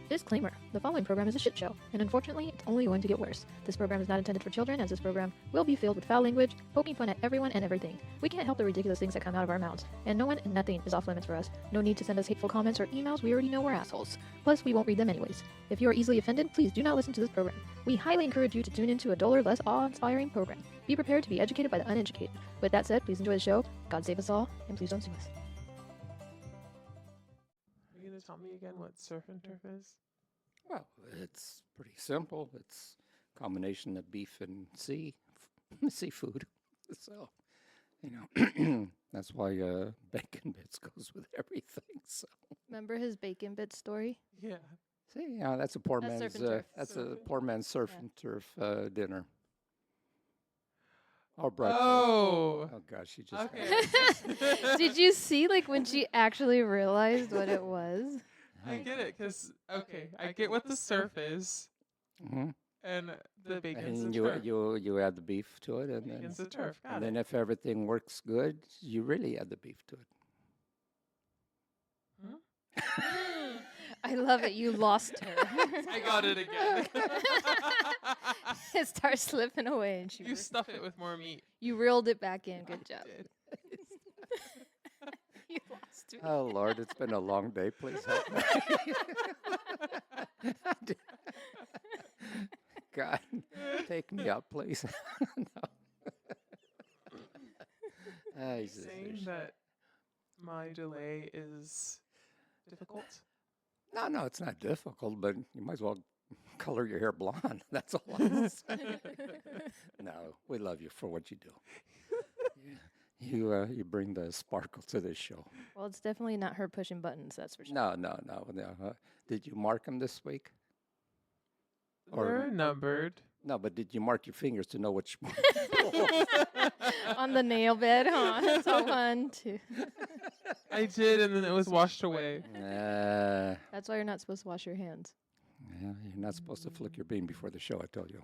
Disclaimer. The following program is a shit show, and unfortunately, it's only going to get worse. This program is not intended for children, as this program will be filled with foul language, poking fun at everyone and everything. We can't help the ridiculous things that come out of our mouths, and no one and nothing is off limits for us. No need to send us hateful comments or emails, we already know we're assholes. Plus, we won't read them anyways. If you are easily offended, please do not listen to this program. We highly encourage you to tune into a duller, less awe-inspiring program. Be prepared to be educated by the uneducated. With that said, please enjoy the show, God save us all, and please don't sue us. Are you going to tell me again what surf and turf is? Well, it's pretty simple. It's a combination of beef and seafood. So, that's why bacon bits goes with everything. So, Remember his bacon bit story? Yeah. see, that's a poor That's man's surf and turf. that's Surf a and poor man's surf Yeah. and turf dinner. Or breakfast. Oh. Oh gosh, she just Okay. Did you see, when she actually realized what it was? I get it, because, I get what the surf is, Mhm. and the bacon's And the you turf. you add the beef to it, and Bacon's the turf. Got and it. then if everything works good, you really add the beef to it. I love it. You lost her. I got it again. It starts slipping away, and You stuff it with more meat. you reeled it back in. Good job. Did. You lost me. Oh Lord, it's been a long day. Please help me. God, take me up, please. No. Ah, Jesus, Saying there's- that my delay is difficult. No, it's not difficult, but you might as well color your hair blonde. That's all I'm saying. No, we love you for what you do. You bring the sparkle to this show. Well, it's definitely not her pushing buttons. That's for sure. No. Did you mark them this week? They're numbered. No, but did you mark your fingers to know which one? On the nail bed, huh? So 1, 2. I did, and then it was washed away. That's why you're not supposed to wash your hands. Yeah, you're not supposed to flick your bean before the show, I told you.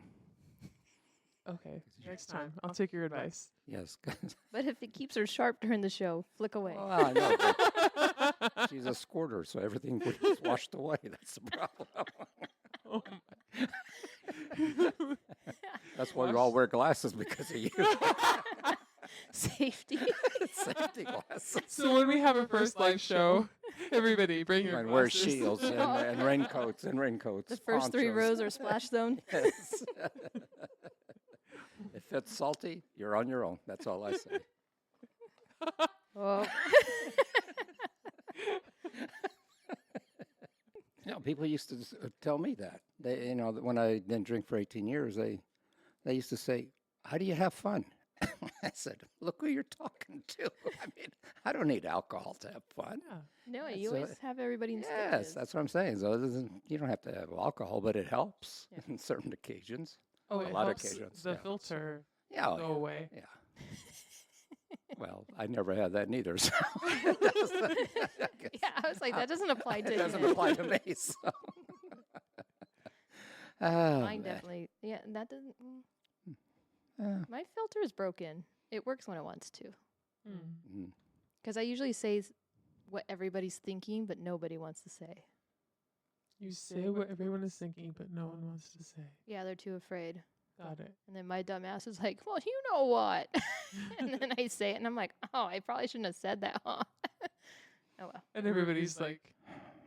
Okay, next time. I'll take your advice. Yes. But if it keeps her sharp during the show, flick away. Well, I know, but she's a squirter, so everything gets washed away. That's the problem. Oh That's why you all wear glasses, because of you. Safety. Safety glasses. So when we have a first live show, everybody bring your And wear glasses. shields and raincoats. The first 3 ponchos. rows are splash zone. Yes. If it's salty, you're on your own. That's all I say. Oh. People used to tell me that. They, that when I didn't drink for 18 years, they used to say, "How do you have fun?" I said, "Look who you're talking to. I mean, I don't need alcohol to have fun." No, you So- always have everybody in Yes, stages. that's what I'm saying. So you don't have to have alcohol, but it helps Yeah. on certain occasions. Oh, A it lot of helps occasions, the yeah. filter Yeah, go away. yeah. Well, I never had that neither. So Yeah, I was like, that doesn't apply to it doesn't him. apply to me. So. Oh, Mine man. definitely. Yeah, and that doesn't. Uh, My filter is broken. It works when it wants to. Mm. Because I usually say what everybody's thinking, but nobody wants to say. You say what everyone is thinking, but no one wants to say. Yeah, they're too afraid. Got it. And then my dumb ass is like, well, you know what? And then I say it, and I'm like, oh, I probably shouldn't have said that, huh? Oh, well. And everybody's like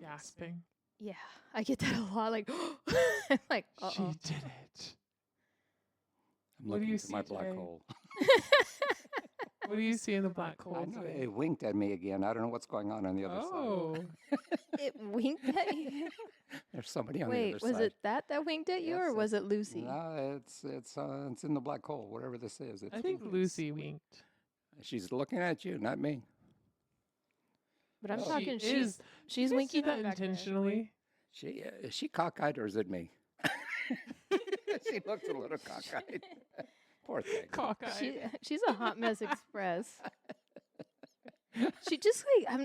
gasping. Yeah, I get that a lot. Like, I'm like, She uh-oh. did it. I'm What do looking you into my see black today? hole. What do you see in the black I hole know today? it winked at me again. I don't know what's going on the other Oh, It winked at you. side. There's somebody on the Wait, other was side. it that winked at you, Yes, or was it Lucy? No, it's in the black hole. Whatever this is. I think Lucy winked. She's looking at you, not me. But I'm Oh. talking, She is. she's Did you winking see that back there. intentionally. Is she cockeyed or is it me? She looks a little cockeyed. Poor thing. Cockeyed. She's a hot mess express. She just I'll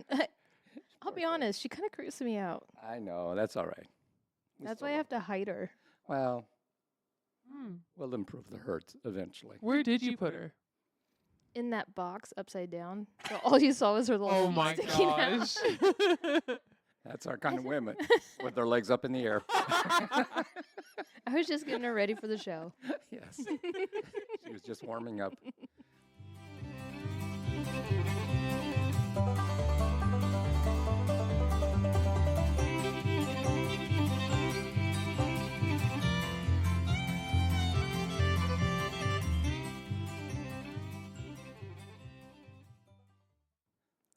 Poor be thing. honest, she kind of creeps me out. I know. That's all right. We That's still why I love have to hide her. her. Well, Hmm. we'll improve the hurt eventually. Where did you put her? In that box upside down. So all you saw was her little Oh feet my sticking gosh. out. That's our kind of women, with their legs up in the air. I was just getting her ready for the show. Yes. She was just warming up.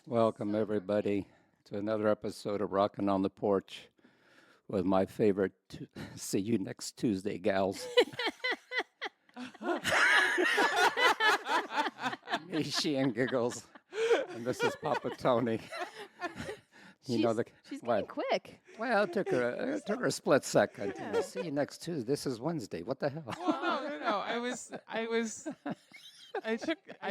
Welcome, everybody, to another episode of Rockin' on the Porch with my favorite See You Next Tuesday gals, Mishi and Giggles, and this is Papa Tony. She's getting quick. Well, it took her a split second. See you next Tuesday. This is Wednesday. What the hell? Well, no. I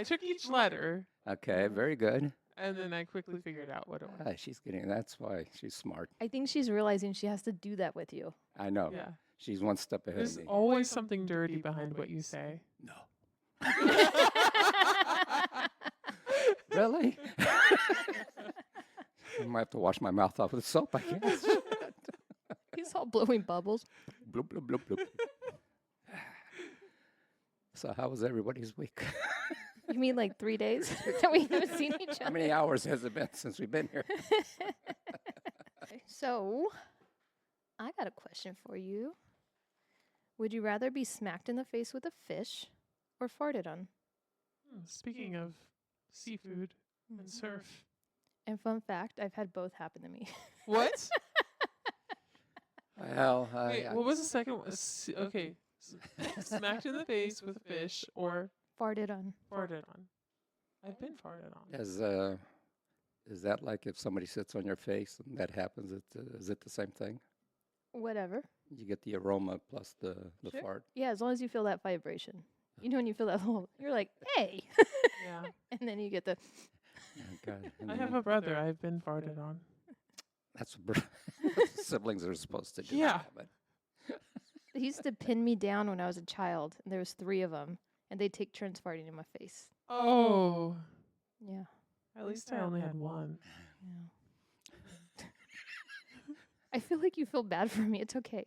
took each letter, Okay, very good. and then I quickly figured out what it was. That's why she's smart. I think she's realizing she has to do that with you. I know. Yeah. She's one step ahead There's of me. always something dirty behind what you say. No. Really? I might have to wash my mouth off with soap, I guess. He's all blowing bubbles. Bloop, bloop, bloop, bloop. So how was everybody's week? You mean like 3 days that we haven't seen each How other? many hours has it been since we've been here? So, I got a question for you. Would you rather be smacked in the face with a fish or farted on? Speaking of seafood and surf. And fun fact, I've had both happen to me. What? Well, Wait, what was the second one? Okay. Smacked in the face with a fish or Farted on. farted on. I've been farted on. is that like if somebody sits on your face and that happens? Is it the same thing? Whatever. You get the aroma plus the Sure. fart. Yeah, as long as you feel that vibration. You know when you feel that little, you're like, hey. Yeah. And then you get the, Oh, God. And I then have a brother I've been farted on. that's what siblings are supposed to do. Yeah. But they used to pin me down when I was a child. And there was 3 of them. And they'd take turns farting in my face. Oh. Yeah. At least I only had one. Yeah. I feel like you feel bad for me. It's okay.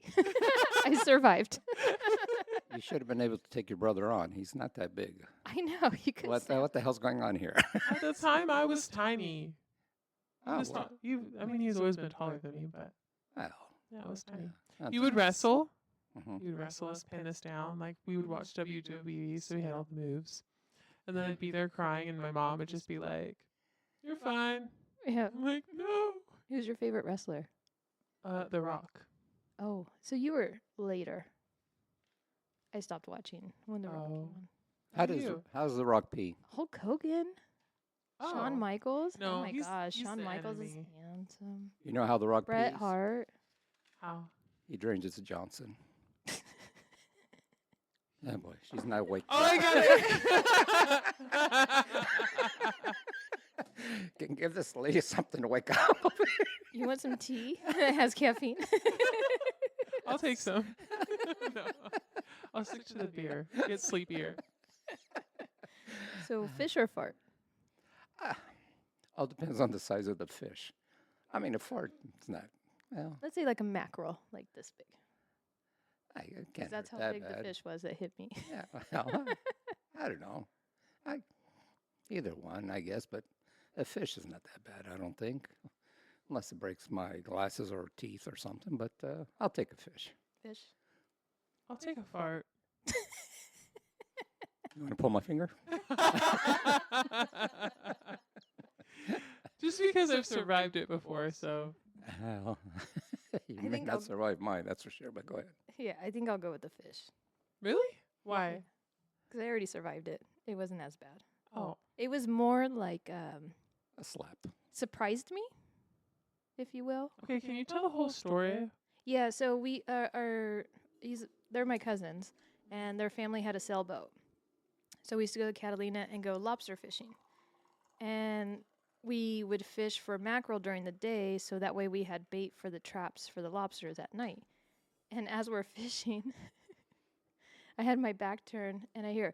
I survived. you should have been able to take your brother on. He's not that big. I know. You could What the hell's going on here? At the time, I was tiny. Oh, He's always been taller than me, but well, yeah, I was tiny. that's- He would wrestle. Mhm. He would wrestle us, pin us down. Like, we would watch WWE, so he had all the moves. And then I'd be there crying, and my mom would just be like, "You're fine." Yeah. I'm like, "No." Who's your favorite wrestler? The Rock. Oh, so you were later. I stopped watching when The Rock came Oh. on. How's the Rock pee? Hulk Hogan? Oh. Shawn Michaels? No, oh my he's- gosh, he's Shawn the Michaels is enemy. handsome. You know how the Rock Bret pees? Hart. How? He drains his Johnson. Oh boy, she's not awake. Oh, I got it. Can give this lady something to wake up. You want some tea that has caffeine? I'll take some. No. I'll stick to the beer. Get sleepier. So fish or fart? All depends on the size of the fish. I mean, a fart, it's not. Well, Let's say like a mackerel, like this big. I 'Cause can't. that's how hurt that big bad. the fish was that hit me. Yeah, well, I don't know. Either one, I guess, but a fish is not that bad, I don't think, unless it breaks my glasses or teeth or something. But I'll take a fish. Fish. I'll take a fart. You want to pull my finger? Just because I've survived it before, so. Well, you I may think not I'll- survive mine, that's for sure. But go ahead. Yeah, I think I'll go with the fish. Really? Why? Because I already survived it. It wasn't as bad. Oh. It was more like A slap. surprised me, if you will. Okay, can you tell the whole story? Yeah, so we they're my cousins, and their family had a sailboat. So we used to go to Catalina and go lobster fishing. And we would fish for mackerel during the day, so that way we had bait for the traps for the lobsters at night. And as we're fishing, I had my back turned, and I hear,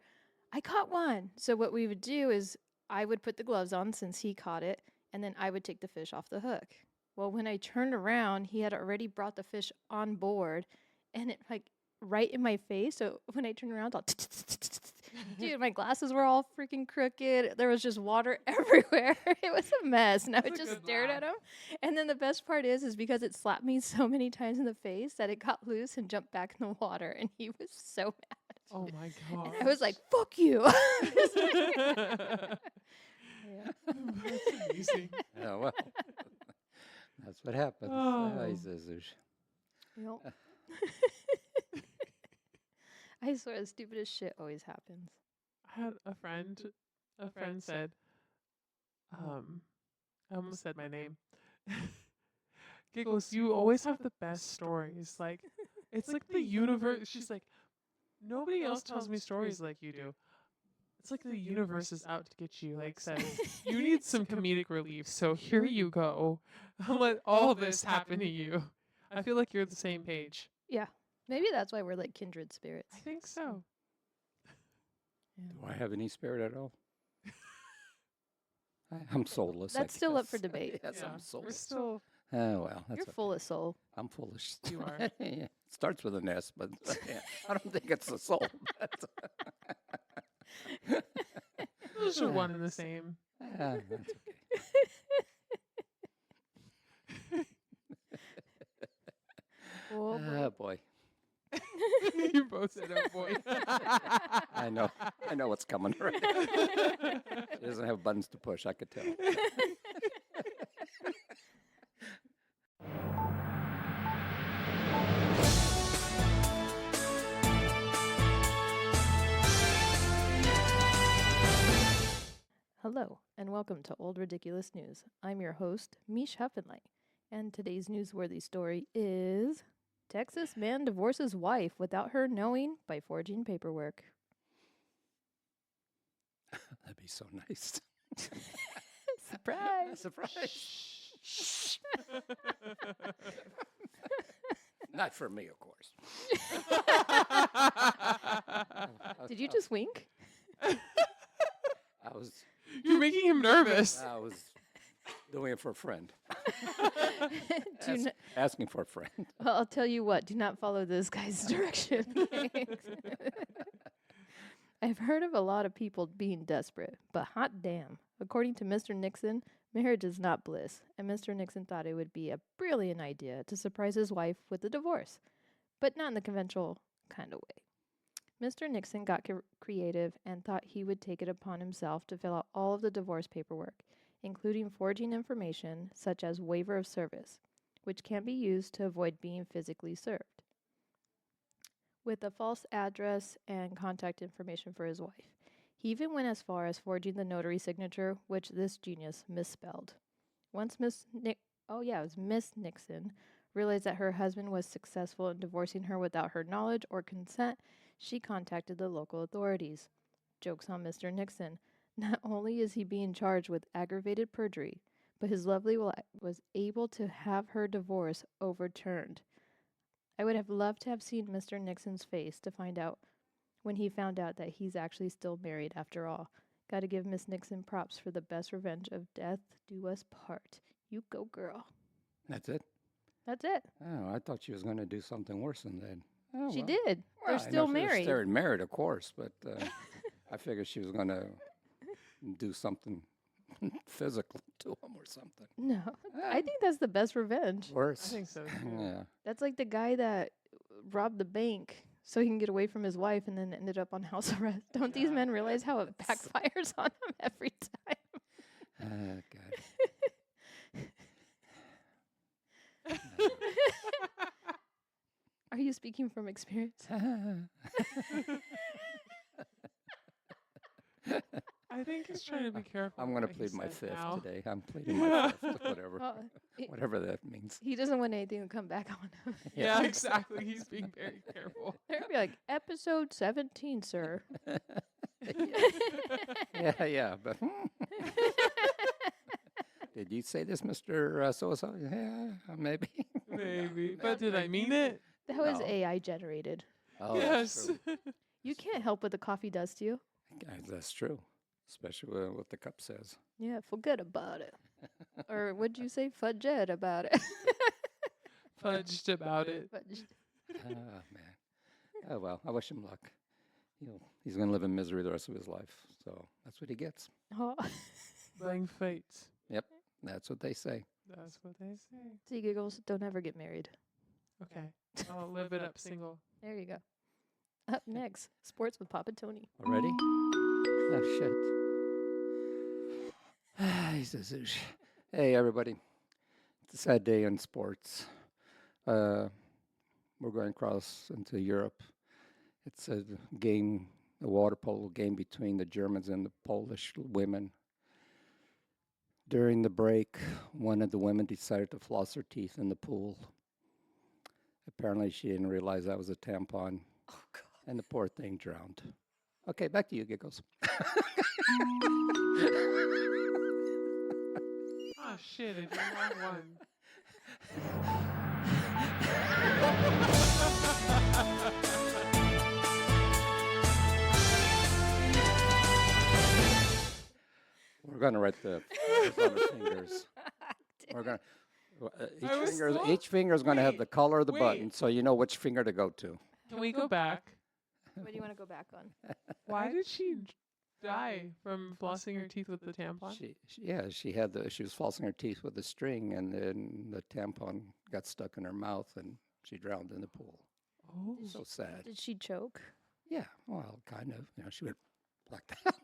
I caught one. So what we would do is I would put the gloves on since he caught it, and then I would take the fish off the hook. Well, when I turned around, he had already brought the fish on board, and it like right in my face. So when I turned around, all dude, my glasses were all freaking crooked. There was just water everywhere. It was a mess, and I That's a just good stared at laugh. him. And then the best part is because it slapped me so many times in the face that it got loose and jumped back in the water, and he was so mad. Oh my god. And I was like, "Fuck you!" Yeah. That's amazing. Oh, well, that's what happens. Oh. He says, Yep. I swear the stupidest shit always happens. I had a friend said, I almost said my name. Giggles, you always have the best stories. Like, it's like the universe. She's like, nobody else tells me stories like you do. It's like the universe is out to get you. Like, says, you need some comedic relief, so here you go. I'll let all this happen to you. I feel like you're the same page. Yeah. Maybe that's why we're like kindred spirits. I think so. do I have any spirit at all? I'm soulless. I That's still up for guess. debate. Yes, Yeah, I'm we're soulless. still. Oh, well, that's You're okay. full of soul. I'm foolish. You are. Yeah, it starts with an S, but yeah, I don't think it's a soul. Those are one and the same. That's okay. Oh, boy. Oh, boy. You both said, "Oh boy." I know what's coming. Right? She doesn't have buttons to push. I could tell. Hello, and welcome to Old Ridiculous News. I'm your host, Mish Huffenlight, and today's newsworthy story is Texas man divorces wife without her knowing by forging paperwork. That'd be so nice. Surprise! Surprise. Not for me, of course. Did you just wink? I was You're making him nervous. doing it for a friend. Do n- Asking for a friend. Well, I'll tell you what, do not follow this guy's direction. I've heard of a lot of people being desperate, but hot damn. According to Mr. Nixon, marriage is not bliss, and Mr. Nixon thought it would be a brilliant idea to surprise his wife with a divorce, but not in the conventional kind of way. Mr. Nixon got creative and thought he would take it upon himself to fill out all of the divorce paperwork, including forging information such as waiver of service, which can be used to avoid being physically served, with a false address and contact information for his wife. He even went as far as forging the notary signature, which this genius misspelled. Once Miss Nixon realized that her husband was successful in divorcing her without her knowledge or consent, she contacted the local authorities. Joke's on Mr. Nixon. Not only is he being charged with aggravated perjury, but his lovely wife was able to have her divorce overturned. I would have loved to have seen Mr. Nixon's face to find out when he found out that he's actually still married after all. Gotta give Miss Nixon props for the best revenge of death do us part. You go, girl. That's it. That's it. Oh, I thought she was going to do something worse than that. Oh, She well. did. Well, They're I know still she was married. They're married, of course, but I figured she was going to do something physical to him or something. No, I think that's the best revenge. I Worse. think so too. Yeah. That's like the guy that robbed the bank so he can get away from his wife and then ended up on house arrest. Don't these Yeah. men realize how it backfires on them every time? God. Are you speaking from experience? I think he's trying to be careful. I'm going to with what he plead my says fifth now. today. I'm pleading my fifth, whatever, Well, whatever that means. he doesn't want anything to come back on him. Yeah, exactly. He's being very careful. They're gonna be like, episode 17, sir. Yeah, but did you say this, Mr. So-and-so? Yeah, maybe. Maybe. But did I mean it? That was No. AI generated. Oh, Yes. That's true. You can't help what the coffee does to you. That's true, especially what the cup says. Yeah, forget about it. Or would you say fudged about it? Fudged about it. Fudged. Oh, man. Oh, well, I wish him luck. He's going to live in misery the rest of his life. So that's what he gets. Oh. Playing fate. That's what they say. That's what they say. See, Giggles, don't ever get married. Okay. I'll live it up single. There you go. Up next, sports with Papa Tony. Already? Oh, shit. He says, hey, everybody. It's a sad day in sports. We're going across into Europe. It's a game, a water polo game between the Germans and the Polish women. During the break, one of the women decided to floss her teeth in the pool. Apparently, she didn't realize that was a tampon. Oh, God. And the poor thing drowned. Okay, back to you, Giggles. Oh, shit. It's the wrong one. We're going to write the on the fingers. We're going to each finger is going to have the color of the button, so you know which finger to go to. Can we go back? What do you want to go back on? Why did she die from flossing her teeth with the tampon? She was flossing her teeth with a string, and then the tampon got stuck in her mouth, and she drowned in the pool. Oh. So sad. Did she choke? Yeah, well, kind of. She went like that.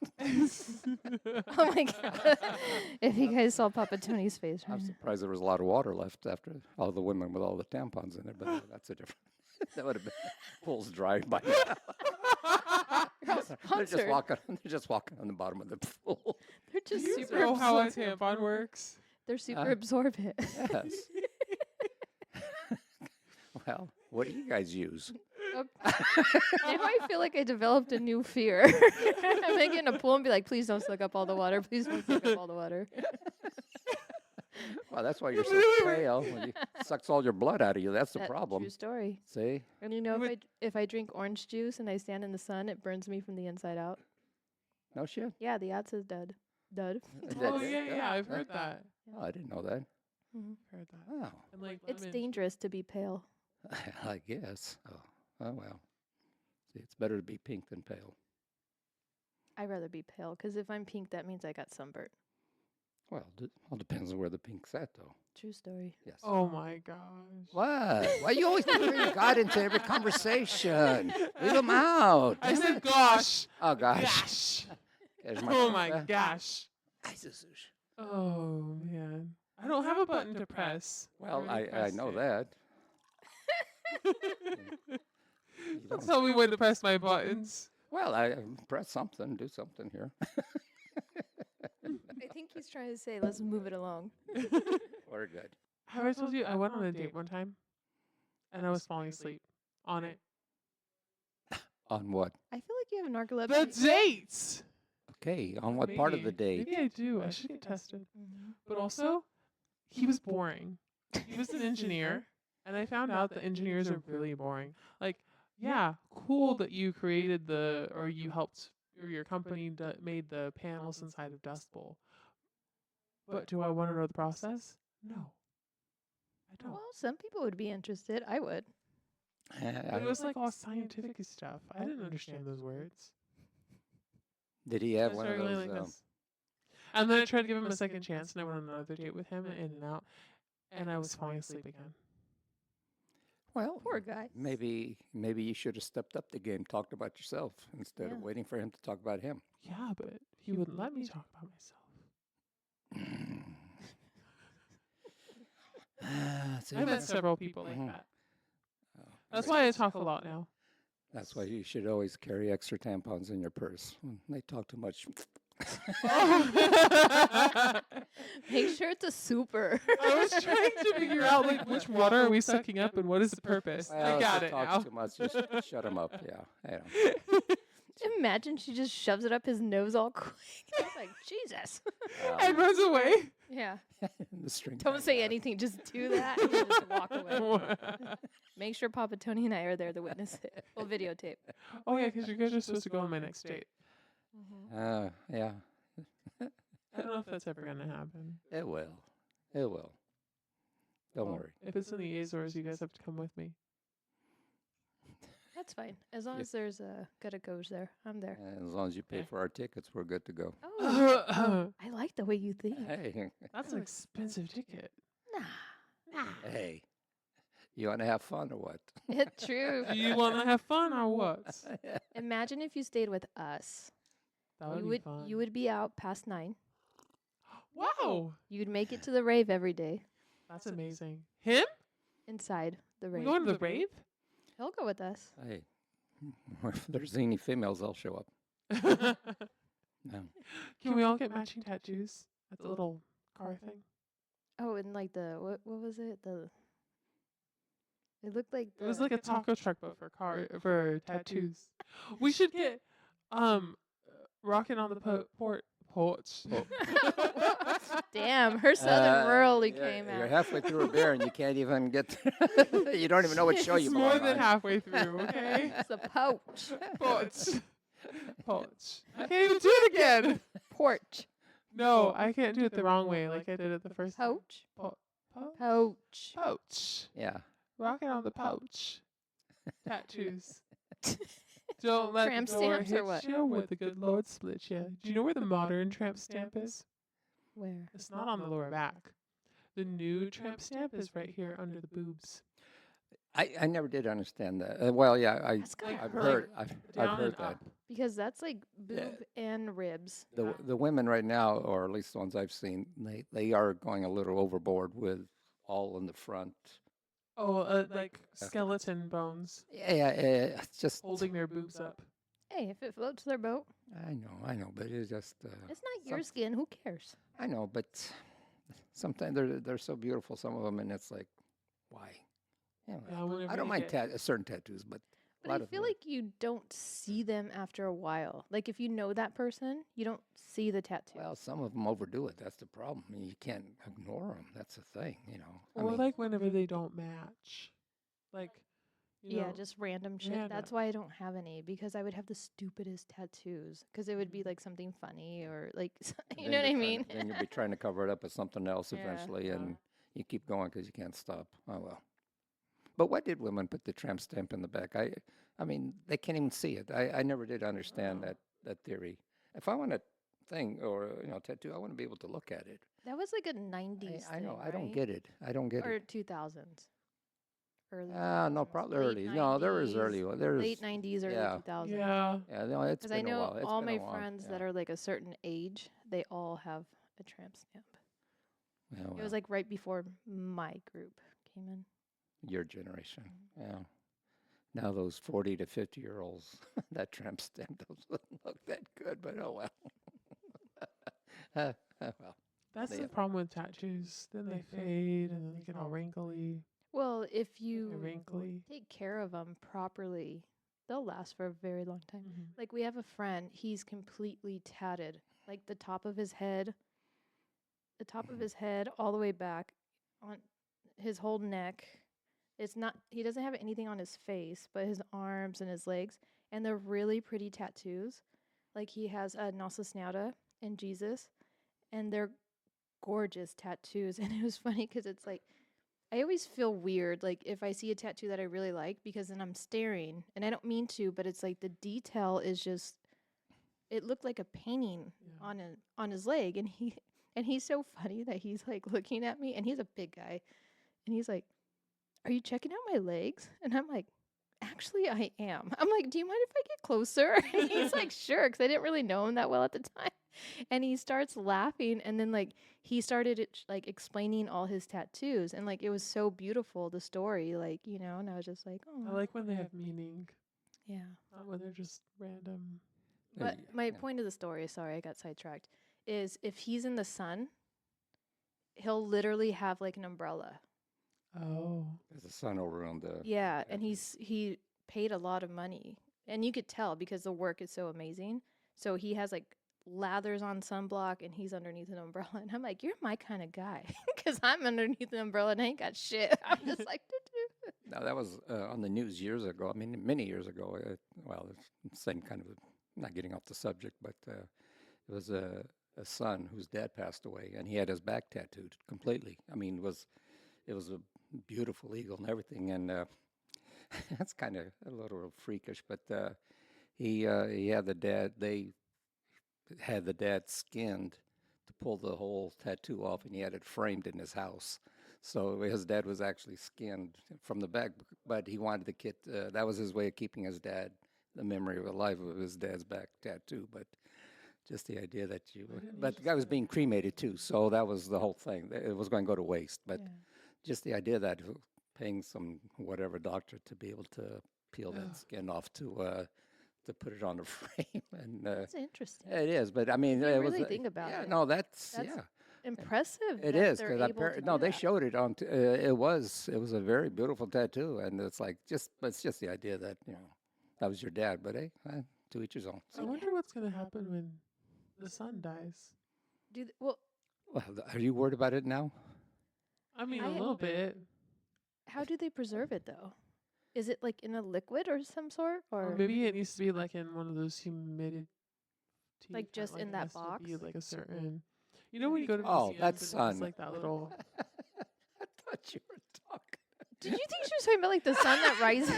Oh my God. If you guys saw Papa Tony's face right I'm now. surprised there was a lot of water left after all the women with all the tampons in it, but that's a different. That would have been pool's dry by now. They're just walking on the bottom of the pool. They're just You super know how a absorbent. tampon works? They're super absorbent. Yes. Well, what do you guys use? Now I feel like I developed a new fear. I might get in a pool and be like, please don't suck up all the water. Please don't suck up all the water. Well, that's why you're so pale. When it sucks all your blood out of you. That's the problem. True story. See? And you know, if I drink orange juice and I stand in the sun, it burns me from the inside out. No shit. Yeah, the ad says dud. Dud. Oh, yeah, I've heard that. Oh, I didn't know that. Mhm. Heard that. Oh, And like It's lemon. dangerous to be pale. I guess. Oh, well. See, it's better to be pink than pale. I'd rather be pale because if I'm pink, that means I got sunburnt. Well, all depends on where the pink's at, though. True story. Yes. Oh my gosh. What? Why you always bring God into every conversation? Leave him out. I said gosh. Oh, gosh. Gosh. There's Oh my gosh. Jesus. Oh man. I don't have a button to press. Well, already I pressed know it. that. You Don't don't- tell me when to press my buttons. Well, I press something, do something here. I think he's trying to say, let's move it along. We're good. Have I told you I went on a date one time and I was falling asleep on it? On what? I feel like you have narcolepsy. The date. Okay, on what part of the date? Maybe I do. I should get tested. Mhm. But also, he was boring. He was an engineer, and I found out that engineers are really boring. Like, yeah, cool that you created or you helped, or your company made the panels inside of Dust Bowl. But do I want to know the process? No, I don't. Well, some people would be interested. I would. But it was like all scientific stuff. I didn't understand those words. Did he I have one of started going those? like this. And then I tried to give him a second chance, and I went on another date with him, in and out, and I was falling asleep again. Well, Poor guy. maybe you should have stepped up the game, talked about yourself instead Yeah. of waiting for him to talk about him. Yeah, but he wouldn't let me talk about myself. See, I met several people like Mhm. that. Oh, That's right. why I talk a lot now. That's why you should always carry extra tampons in your purse. When they talk too much. Make sure it's a super. I was trying to figure out like which water are we sucking up and what is the purpose. Well, I got if it he talks now. too much, just shut him up. Yeah, I know. Imagine she just shoves it up his nose all quick. I was like, Jesus. And runs away. Yeah. the string. Don't tied say up. anything. Just do that and just walk away. Make sure Papa Tony and I are there to witness it. We'll videotape. Oh yeah, because you guys are supposed to go on my next date. Yeah. I don't know if that's ever gonna happen. It will. It will. Don't Well, worry. If it's in the Azores, you guys have to come with me. That's fine. As long Yeah. as there's a goes there, I'm there. And as long as you pay Okay. for our tickets, we're good to go. Oh, I like the way you think. Hey, That's an expensive ticket. Nah. hey, you want to have fun or what? It's true. Do you want to have fun or what? Imagine if you stayed with us. That would you be would fun. you would be out past 9. Wow, You'd make it to the rave every day that's amazing. Him? inside the We rave. going to the rave? He'll go with us. Hey, if there's any females, I'll show up. No. Can we all get matching tattoos at the little car thing? Oh, and like the what was it? It looked like It was like a taco truck, but for tattoos. We should get rocking on the porch. Oh. Damn, her southern rurally you're- came You're out. halfway through a beer and you can't even get. You don't even know what show you It's belong more than on. halfway through. Okay. It's a pouch. Porch. Porch. I can't even do it again. Porch. No, I can't do it the wrong way like I did it the first time. Pouch. Po- Pouch. Pouch. Yeah. Rocking on the pouch. Tattoos. Don't let Tramp the door stamps or hit what? you where the good Lord split you. Do you know where the modern tramp stamp is? Where? It's not on the lower back. The new tramp stamp is right here under the boobs. I never did understand that. Well, yeah, That's kinda I've hurt. heard I've Down heard and that. up. Because that's like boob Yeah. and ribs. The women right now, or at least the ones I've seen, they are going a little overboard with all in the front. Oh, like skeleton bones Yeah, it's just. holding their boobs up. Hey, if it floats their boat, I know, but it's just. it's not your some- skin. Who cares? I know, but sometimes they're so beautiful, some of them, and it's like, why? Yeah, Yeah, whenever I don't you mind get- certain tattoos, but a But lot I of feel them- like you don't see them after a while. Like if you know that person, you don't see the tattoo. well, some of them overdo it. That's the problem. I mean, you can't ignore them. That's the thing, you know. I Or mean, like whenever they don't match. Like, you yeah, know, just random shit. random. That's why I don't have any because I would have the stupidest tattoos because it would be like something funny or like you then know what I you're trying mean. to- then you'll be trying to cover it up with something else Yeah. eventually, Yeah. and you keep going because you can't stop. Oh well. But why did women put the tramp stamp in the back? I mean, they can't even see it. I never did understand Oh. that theory. If I want a thing or tattoo, I want to be able to look at it. That was like a 90s I know. thing, I don't right? get it. I don't get Or it. 2000s. Early No, 2000s, probably late early. No, there was 90s, early one. There's late 90s, early yeah. 2000s. yeah. yeah. No, it's Because I been a know while. It's all been a my while, friends yeah. that are like a certain age, they all have a tramp stamp. Yeah, It well, was like right before my group came in. your generation. Mm-hmm. Yeah. Now those 40 to 50-year-olds, that tramp stamp doesn't look that good, but oh well. Well, That's Yeah. the problem with tattoos. Then they fade and then they get all wrinkly. Well, if They're you wrinkly. take care of them properly, they'll last for a very long time. Mhm. Like we have a friend, he's completely tatted. Like the top of his head, all the way back on his whole neck. It's not he doesn't have anything on his face, but his arms and his legs, and they're really pretty tattoos. Like he has a Nossa Senhora and Jesus, and they're gorgeous tattoos. And it was funny because it's like I always feel weird like if I see a tattoo that I really like because then I'm staring and I don't mean to, but it's like the detail is just it looked like a painting Yeah. on his leg, and he's so funny that he's like looking at me, and he's a big guy, and he's like, "Are you checking out my legs?" And I'm like, "Actually, I am." I'm like, "Do you mind if I get closer?" And he's like, "Sure," because I didn't really know him that well at the time. And he starts laughing, and then like he started like explaining all his tattoos, and like it was so beautiful the story, like and I was just like, "Oh, I like when they have meaning, yeah." not when they're just random. But my yeah. point of the story, sorry, I got sidetracked, is if he's in the sun, he'll literally have like an umbrella. Oh. There's a sun over on the. Yeah, and Okay. he paid a lot of money. And you could tell because the work is so amazing. So he has like lathers on sunblock and he's underneath an umbrella. And I'm like, "You're my kind of guy." Because I'm underneath the umbrella and I ain't got shit. I'm just like, "Doo-doo." Now that was on the news years ago. I mean, many years ago. Well, it's the same kind of. Not getting off the subject, but it was a a son whose dad passed away, and he had his back tattooed completely. I mean, it was a beautiful eagle and everything, and that's kind of a little freakish. But he had the dad. They had the dad skinned to pull the whole tattoo off, and he had it framed in his house. So his dad was actually skinned from the back, but he wanted the kid. That was his way of keeping his dad, the memory of life of his dad's back tattoo. But just the idea that you, but the guy was being cremated too, so that was the whole thing. It was going to go to waste. But just the idea that paying some whatever doctor to be able to peel that skin off to put it on the frame, and That's interesting. it is. But I mean, You it really was think about yeah, it. no, that's That's yeah. impressive. It that is they're because able to no, do they that. showed it on. It was a very beautiful tattoo, and it's like it's just the idea that that was your dad. But hey, to each his own. I wonder what's gonna happen when the son dies. Well, Well, are you worried about it now? I mean, I- a little bit. how do they preserve it though? Is it like in a liquid or some sort, Or or maybe it needs to be like in one of those humidity. Like, just in it that has to be box? like a certain. You know when you go to Oh, museums that's and it has, sun. like that little. I thought you were talking. did you think she was talking about like the sun that rises?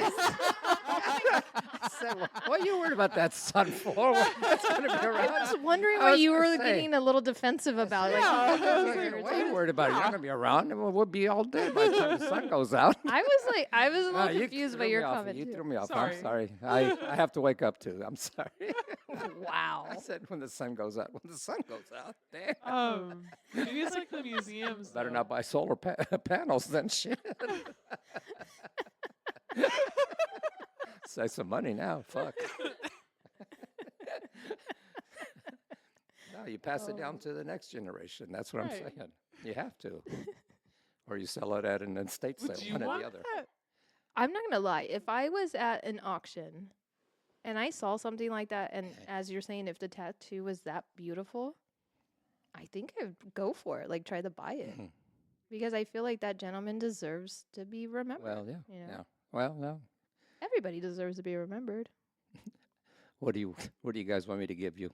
I said, what are you worried about that sun for? That's going to be I around. was wondering I why was you gonna were say. getting a little defensive about it. Like, Yeah, you I think was those like, are What are you irritating? worried about? You're not going to be around. We'll be all dead by the time the sun goes out. I was a little You confused by threw your me off. comment You too. threw me off. Sorry. I'm sorry. I have to wake up too. I'm sorry. Wow. I said when the sun goes out. When the sun goes out, damn. Maybe it's like the museums. Better though. not buy solar panels than shit. Save some money now. Fuck. No, you pass it down to the next generation. That's what I'm Right. saying. You have to. Or you sell it at an estate sale, Would you one or want the other. that? I'm not gonna lie. If I was at an auction and I saw something like that, and as you're saying, if the tattoo was that beautiful, I think I'd go for it. Like, try to buy it Mhm. because I feel like that gentleman deserves to be remembered. Well, yeah. you know? Yeah. Well, no. Everybody deserves to be remembered. What do you guys want me to give you?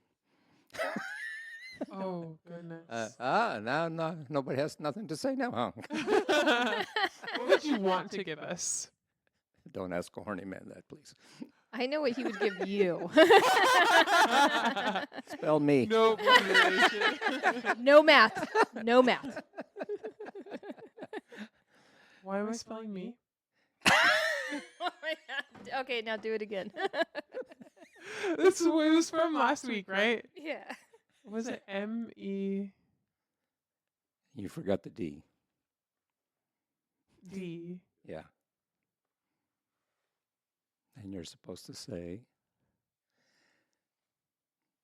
Oh goodness. Now no, nobody has nothing to say now, huh? What would you want to give us? Don't ask a horny man that, please. I know what he would give you. Spell me. No abbreviation. No math. No math. Why am I spelling me? Oh my God. Okay, now do it again. This was from last week, right? Yeah. Was it M-E-D? You forgot the D. Yeah. And you're supposed to say,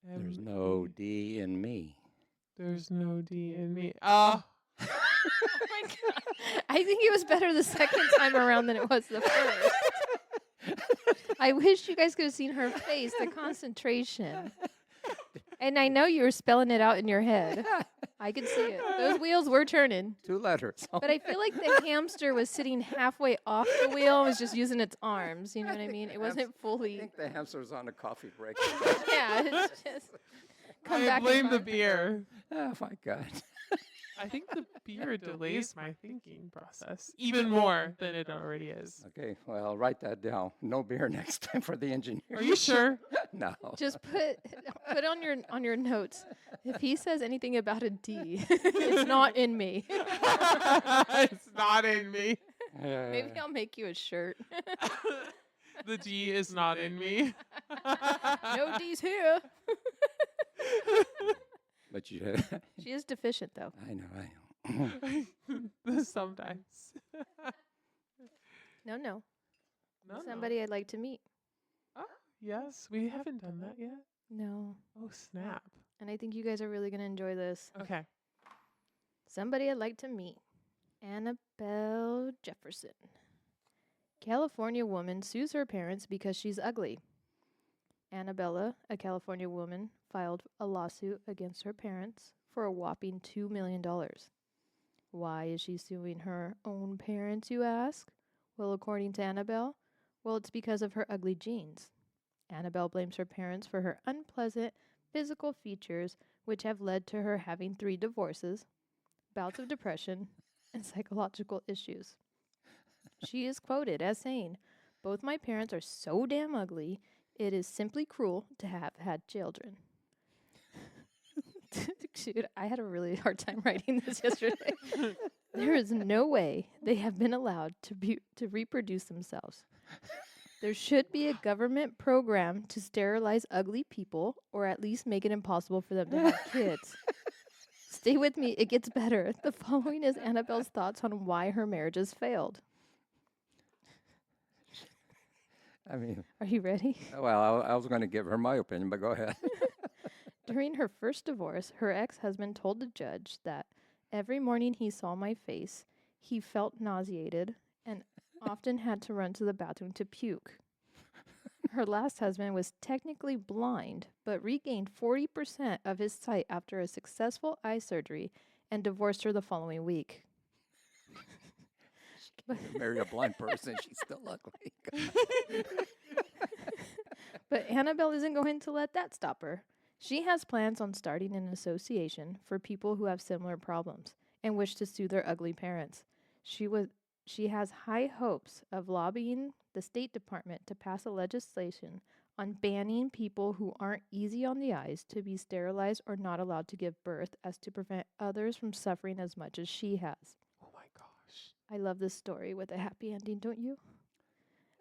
there's no D in me. There's no D in me. Ah. Oh my God. I think it was better the second time around than it was the first. I wish you guys could have seen her face, the concentration. And I know you were spelling it out in your head. I could see it. Those wheels were turning. 2 letters. But I feel like the hamster was sitting halfway off the wheel and was just using its arms. You know what I mean? It wasn't I fully. think the hamster's on a coffee break. Yeah, it's just. Come I back and blame the find- beer. Oh my God. I think the beer delays my thinking process even more than it already is. Okay, well, write that down. No beer next time for the engineer. Are you sure? No. Just put on your notes. If he says anything about a D, it's not in me. It's not in me. Maybe I'll make you a shirt. The D is not in me. No D's here. But you, She is deficient though. I know. Sometimes. No. No, Somebody I'd like to meet. No. Oh, yes, we haven't done that yet. No. Oh, snap. And I think you guys are really going to enjoy this. Okay. Somebody I'd like to meet. Annabelle Jefferson. California woman sues her parents because she's ugly. Annabella, a California woman, filed a lawsuit against her parents for a whopping $2 million. Why is she suing her own parents, you ask? Well, according to Annabelle, it's because of her ugly genes. Annabelle blames her parents for her unpleasant physical features, which have led to her having 3 divorces, bouts of depression, and psychological issues. She is quoted as saying, "Both my parents are so damn ugly, it is simply cruel to have had children." Dude, I had a really hard time writing this yesterday. There is no way they have been allowed to reproduce themselves. There should be a government program to sterilize ugly people, or at least make it impossible for them to have kids. Stay with me, it gets better. The following is Annabelle's thoughts on why her marriages failed. I mean, Are you ready? well, I was going to give her my opinion, but go ahead. During her first divorce, her ex-husband told the judge that every morning he saw my face, he felt nauseated and often had to run to the bathroom to puke. Her last husband was technically blind, but regained 40% of his sight after a successful eye surgery and divorced her the following week. Marry a blind person, she's still ugly. But Annabelle isn't going to let that stop her. She has plans on starting an association for people who have similar problems and wish to sue their ugly parents. She has high hopes of lobbying the State Department to pass a legislation on banning people who aren't easy on the eyes to be sterilized or not allowed to give birth, as to prevent others from suffering as much as she has. Oh my gosh. I love this story with a happy ending, don't you?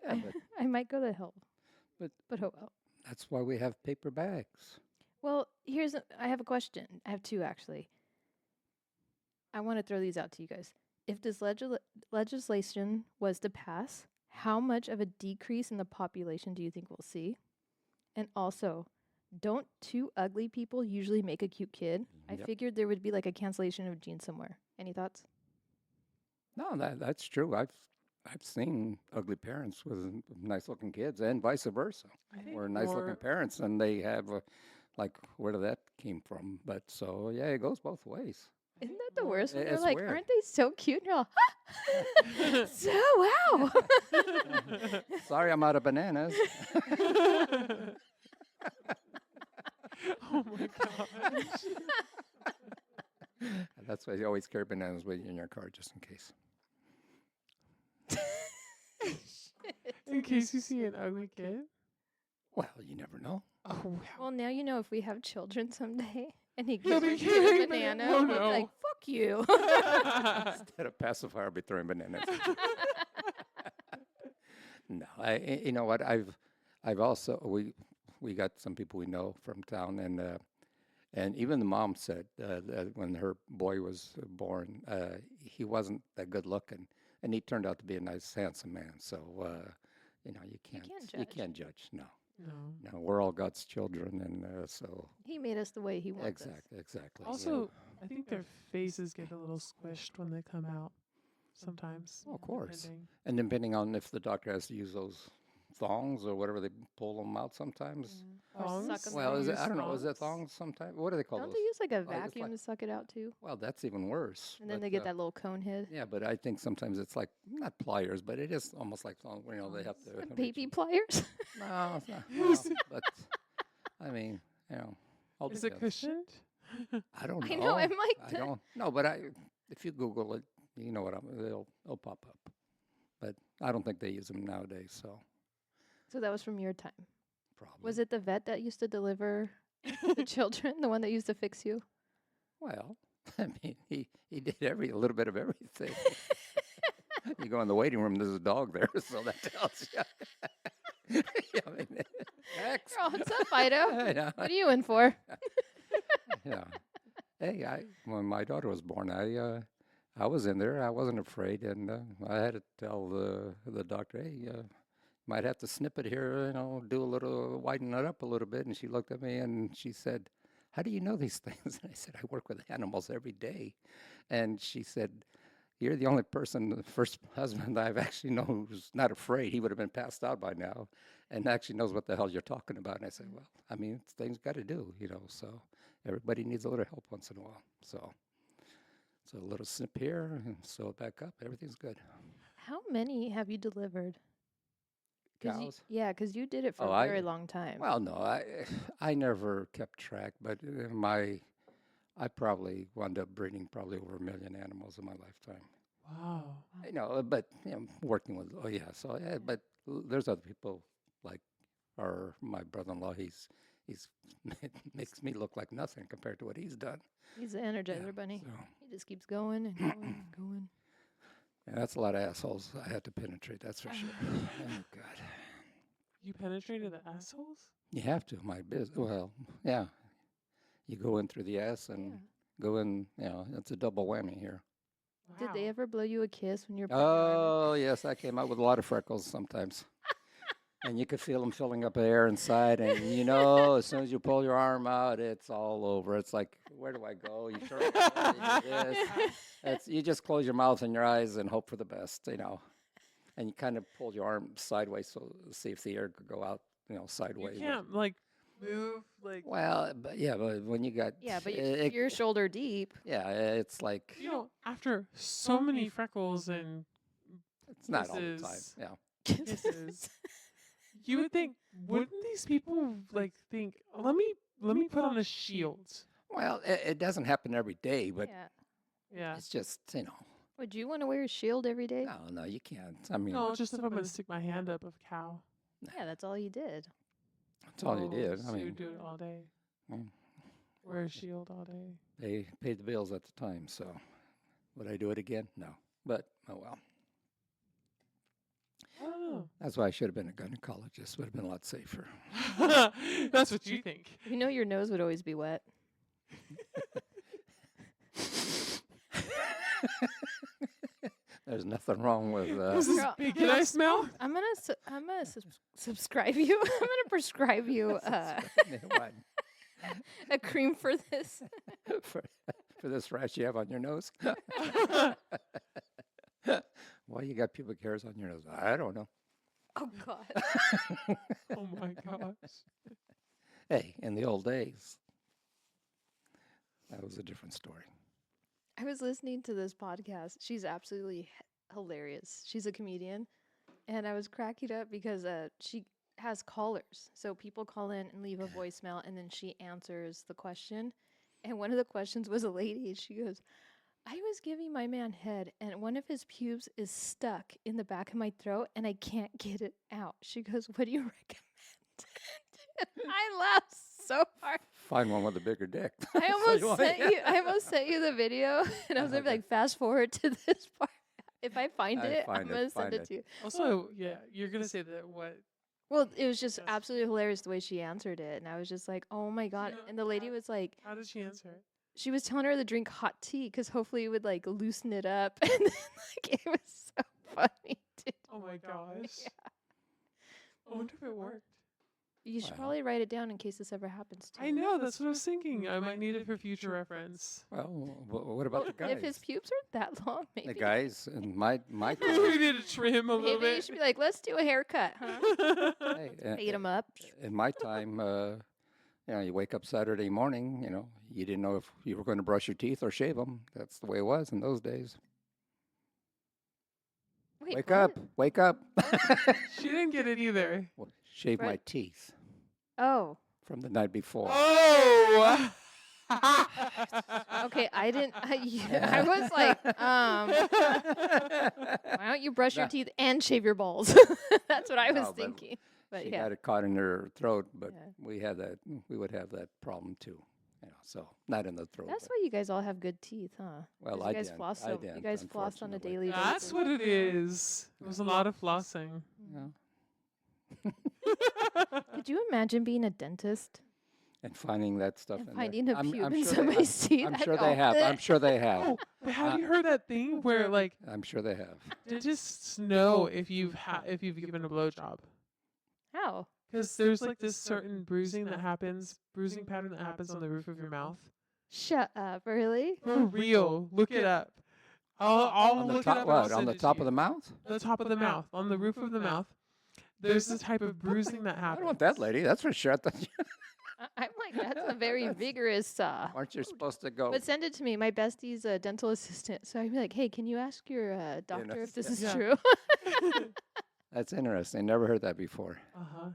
Yeah, but I might go to hell. But- oh well. that's why we have paper bags. Well, I have a question. I have 2 actually. I want to throw these out to you guys. If this legislation was to pass, how much of a decrease in the population do you think we'll see? And also, don't 2 ugly people usually make a cute kid? I Yep. figured there would be like a cancellation of genes somewhere. Any thoughts? No, that's true. I've seen ugly parents with nice looking kids, and vice versa. I think Or nice looking more- parents, and they have like where did that came from? But so yeah, it goes both ways. Isn't that the worst? When they're It's like, weird. aren't they so cute? And you're all, so wow. Sorry, I'm out of bananas. Oh my gosh. That's why you always carry bananas with you in your car, just in case. In case you see an ugly kid. Well, you never know. Oh wow. Well, now you know if we have children someday and he He'll gives be you a carrying banana, oh he's no. like, fuck you. Instead of pacifier, I'll be throwing bananas. No, you know what? I've also we got some people we know from town, and even the mom said that when her boy was born, he wasn't that good looking, and he turned out to be a nice, handsome man. So you know, you can't judge. judge. No, No. we're all God's children, and so He made us the way he wants us. exactly. Also, I think their faces get a little squished when they come out sometimes. Oh, of course. depending. And depending on if the doctor has to use those thongs or whatever, they pull them out sometimes. Or Thongs? suck 'em Well, out. is it, use I don't know. Is it thongs? thongs sometimes? What do they call Don't those? they use like a it's vacuum like- to suck it out too? Well, that's even worse. And then but, they get that little cone head. Yeah, but I think sometimes it's like not pliers, but it is almost like thongs. You know, they have to. reach Baby them. pliers. No, it's not. No, but I mean, you know, all Is it depends. cushioned? I don't know. I know, I might I don't. No, but if you Google it, you know what? They'll pop up. But I don't think they use them nowadays. So So that was from your time. probably. Was it the vet that used to deliver the children, the one that used to fix you? Well, I mean, he did a little bit of everything. You go in the waiting room, there's a dog there, so that tells you. Yeah, I mean, next. Girl, what's up, Fido? You know, What are you in for? yeah. Hey, when my daughter was born, I was in there. I wasn't afraid, and I had to tell the doctor, hey, might have to snip it here, you know, do a little, widen it up a little bit. And she looked at me and she said, how do you know these things? And I said, I work with animals every day. And she said, you're the only person, the first husband I've actually known who's not afraid. He would have been passed out by now and actually knows what the hell you're talking about. And I said, well, I mean, it's things got to do, you know, so everybody needs a little help once in a while. So a little snip here and sew it back up. Everything's good. How many have you delivered? 'Cause Cows? Yeah, because you did it for Oh, a I- very long time. Well, no, I never kept track, but my I probably wound up breeding probably over 1,000,000 animals in my lifetime. Wow. But working with so but there's other people like my brother-in-law. He's makes me look like nothing compared to what he's done. He's the Energizer Bunny. So He just keeps going and going and going. yeah, that's a lot of assholes I had to penetrate. That's for sure. Oh God, You penetrated the assholes? you have to. My business. Well, yeah, you go in through the ass and go in. It's a double whammy here. Did they Wow. ever blow you a kiss when you were putting your arm in? Oh yes, I came out with a lot of freckles sometimes. And you could feel them filling up the air inside, and as soon as you pull your arm out, it's all over. It's like, where do I go? You sure? You do this. You just close your mouth and your eyes and hope for the best, And you kind of pull your arm sideways so see if the air could go out, You sideways. can't like move like. Well, but when you got but you're shoulder deep. it's like After so many freckles and it's not all the time. kisses. Yeah. kisses, you would think, wouldn't these people like think, let me put on a shield? Well, it doesn't happen every day, but Yeah. Yeah. it's just Would you want to wear a shield every day? No, you can't. I mean, No, just if I'm gonna stick my hand up of a cow. Yeah, that's all you did. that's all you did. So I you mean, would do it all day. Mm. Wear a shield all day. they paid the bills at the time, so would I do it again? No. But oh well. Oh. That's why I should have been a gynecologist. Would have been a lot safer. That's what you think. Your nose would always be wet. There's nothing wrong with This is Girl, big. Can I smell? I'm gonna subscribe you. I'm gonna prescribe you what? a cream for this. for, for this rash you have on your nose. Why you got pubic hairs on your nose? I don't know. Oh God. Oh my gosh. Hey, in the old days, that was a different story. I was listening to this podcast. She's absolutely hilarious. She's a comedian, and I was cracking up because she has callers. So people call in and leave a voicemail, and then she answers the question. And one of the questions was a lady, and she goes, I was giving my man head, and one of his pubes is stuck in the back of my throat, and I can't get it out. She goes, what do you recommend? I laughed so hard. Find one with a bigger dick. I almost sent you the video, and I was gonna be like, fast forward to this part. If I find it, I'm gonna send it to you. Also, yeah, you're gonna say that what? Well, it was just Yes. absolutely hilarious the way she answered it, and I was just like, oh my God. know, And the lady was like, How did she answer it? she was telling her to drink hot tea because hopefully it would like loosen it up, and then like it was so funny. Dude. Oh my gosh. Yeah. I wonder if it worked. You should Wow. probably write it down in case this ever happens to I you. know, that's what I was thinking. I might need it for future reference. Well, what about the guys? If his pubes are that long, maybe. The guys in my we time, need to trim a little Maybe you bit. should be like, let's do a haircut, huh? hey, Fade them up. in my time, you wake up Saturday morning, you didn't know if you were going to brush your teeth or shave them. That's the way it was in those days. Wait, Wake what? up, wake up. She didn't get it either. Well, shave my Right. teeth Oh, from the night before. Oh! okay. I didn't. I was like, why don't you brush your Nah. teeth and shave your balls? That's what I was No, but thinking. But She yeah, got it caught in her throat, but Yeah. we would have that problem too. So not in the throat. that's but- why you guys all have good teeth, huh? Well, 'Cause I you guys didn't. floss. I You didn't, guys floss on a unfortunately. daily basis. That's what it is. It was a lot of flossing. Yeah. Could you imagine being a dentist And finding that stuff and in finding there. a pube in sure they- somebody's teeth? I'm I'd sure go, they have. I'm "Bleh." sure they have. Oh, but have you heard that thing where like I'm sure they have. dentists know if you've given a blowjob? How? Because there's like this certain bruising pattern that happens on the roof of your mouth. Shut up! Really? For real, look it up. I'll On the look top, it up. and I'll what? On send the it to top you. of the mouth? The top of the mouth, on the roof of the mouth. There's this type of bruising that I happens. don't want that lady. That's for sure. I thought I'm like, that's a very vigorous. Aren't you supposed to go? But send it to me. My bestie's a dental assistant, so I'd be like, hey, can you ask your doctor if this is Yeah. true? That's interesting. Never heard that before. Uh-huh.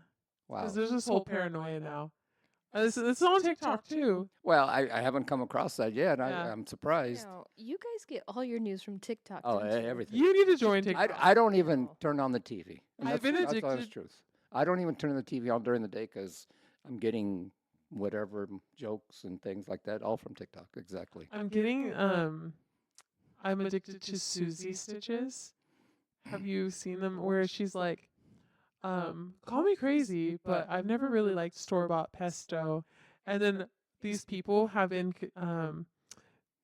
Wow. Because there's this whole paranoia now. It's on TikTok too. Well, I haven't come across that yet. Yeah. I'm surprised. No, you guys get all your news from TikTok. Oh, don't you? everything. You need to join TikTok. I don't even Oh. turn on the TV. And I've been that's the addicted- honest truth. I don't even turn the TV on during the day because I'm getting whatever jokes and things like that, all from TikTok. Exactly. I'm getting I'm addicted to Susie stitches. Have you seen them where she's like, call me crazy, but I've never really liked store-bought pesto. And then these people have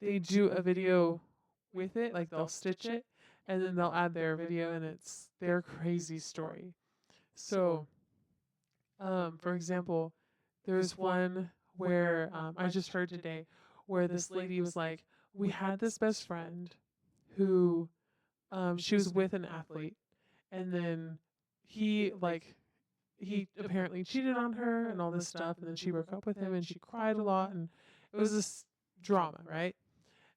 they do a video with it, like they'll stitch it, and then they'll add their video, and it's their crazy story. So, for example, there's one where I just heard today where this lady was like, we had this best friend who she was with an athlete, and then he apparently cheated on her and all this stuff, and then she broke up with him and she cried a lot, and it was this drama, right?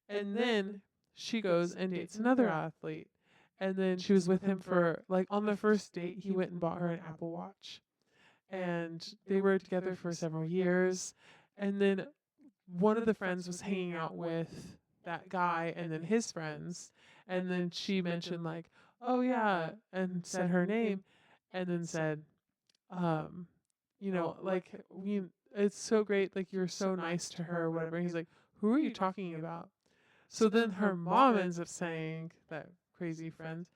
And then she goes and dates another athlete, and then she was with him for like on the first date he went and bought her an Apple Watch, and they were together for several years, and then one of the friends was hanging out with that guy and then his friends, and then she mentioned like, oh yeah, and said her name, and then said, like, it's so great, like you're so nice to her or whatever. And he's like, who are you talking about? So then her mom ends up saying, that crazy friend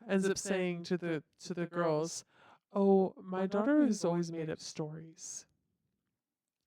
ends up saying to the girls, oh, my daughter has always made up stories.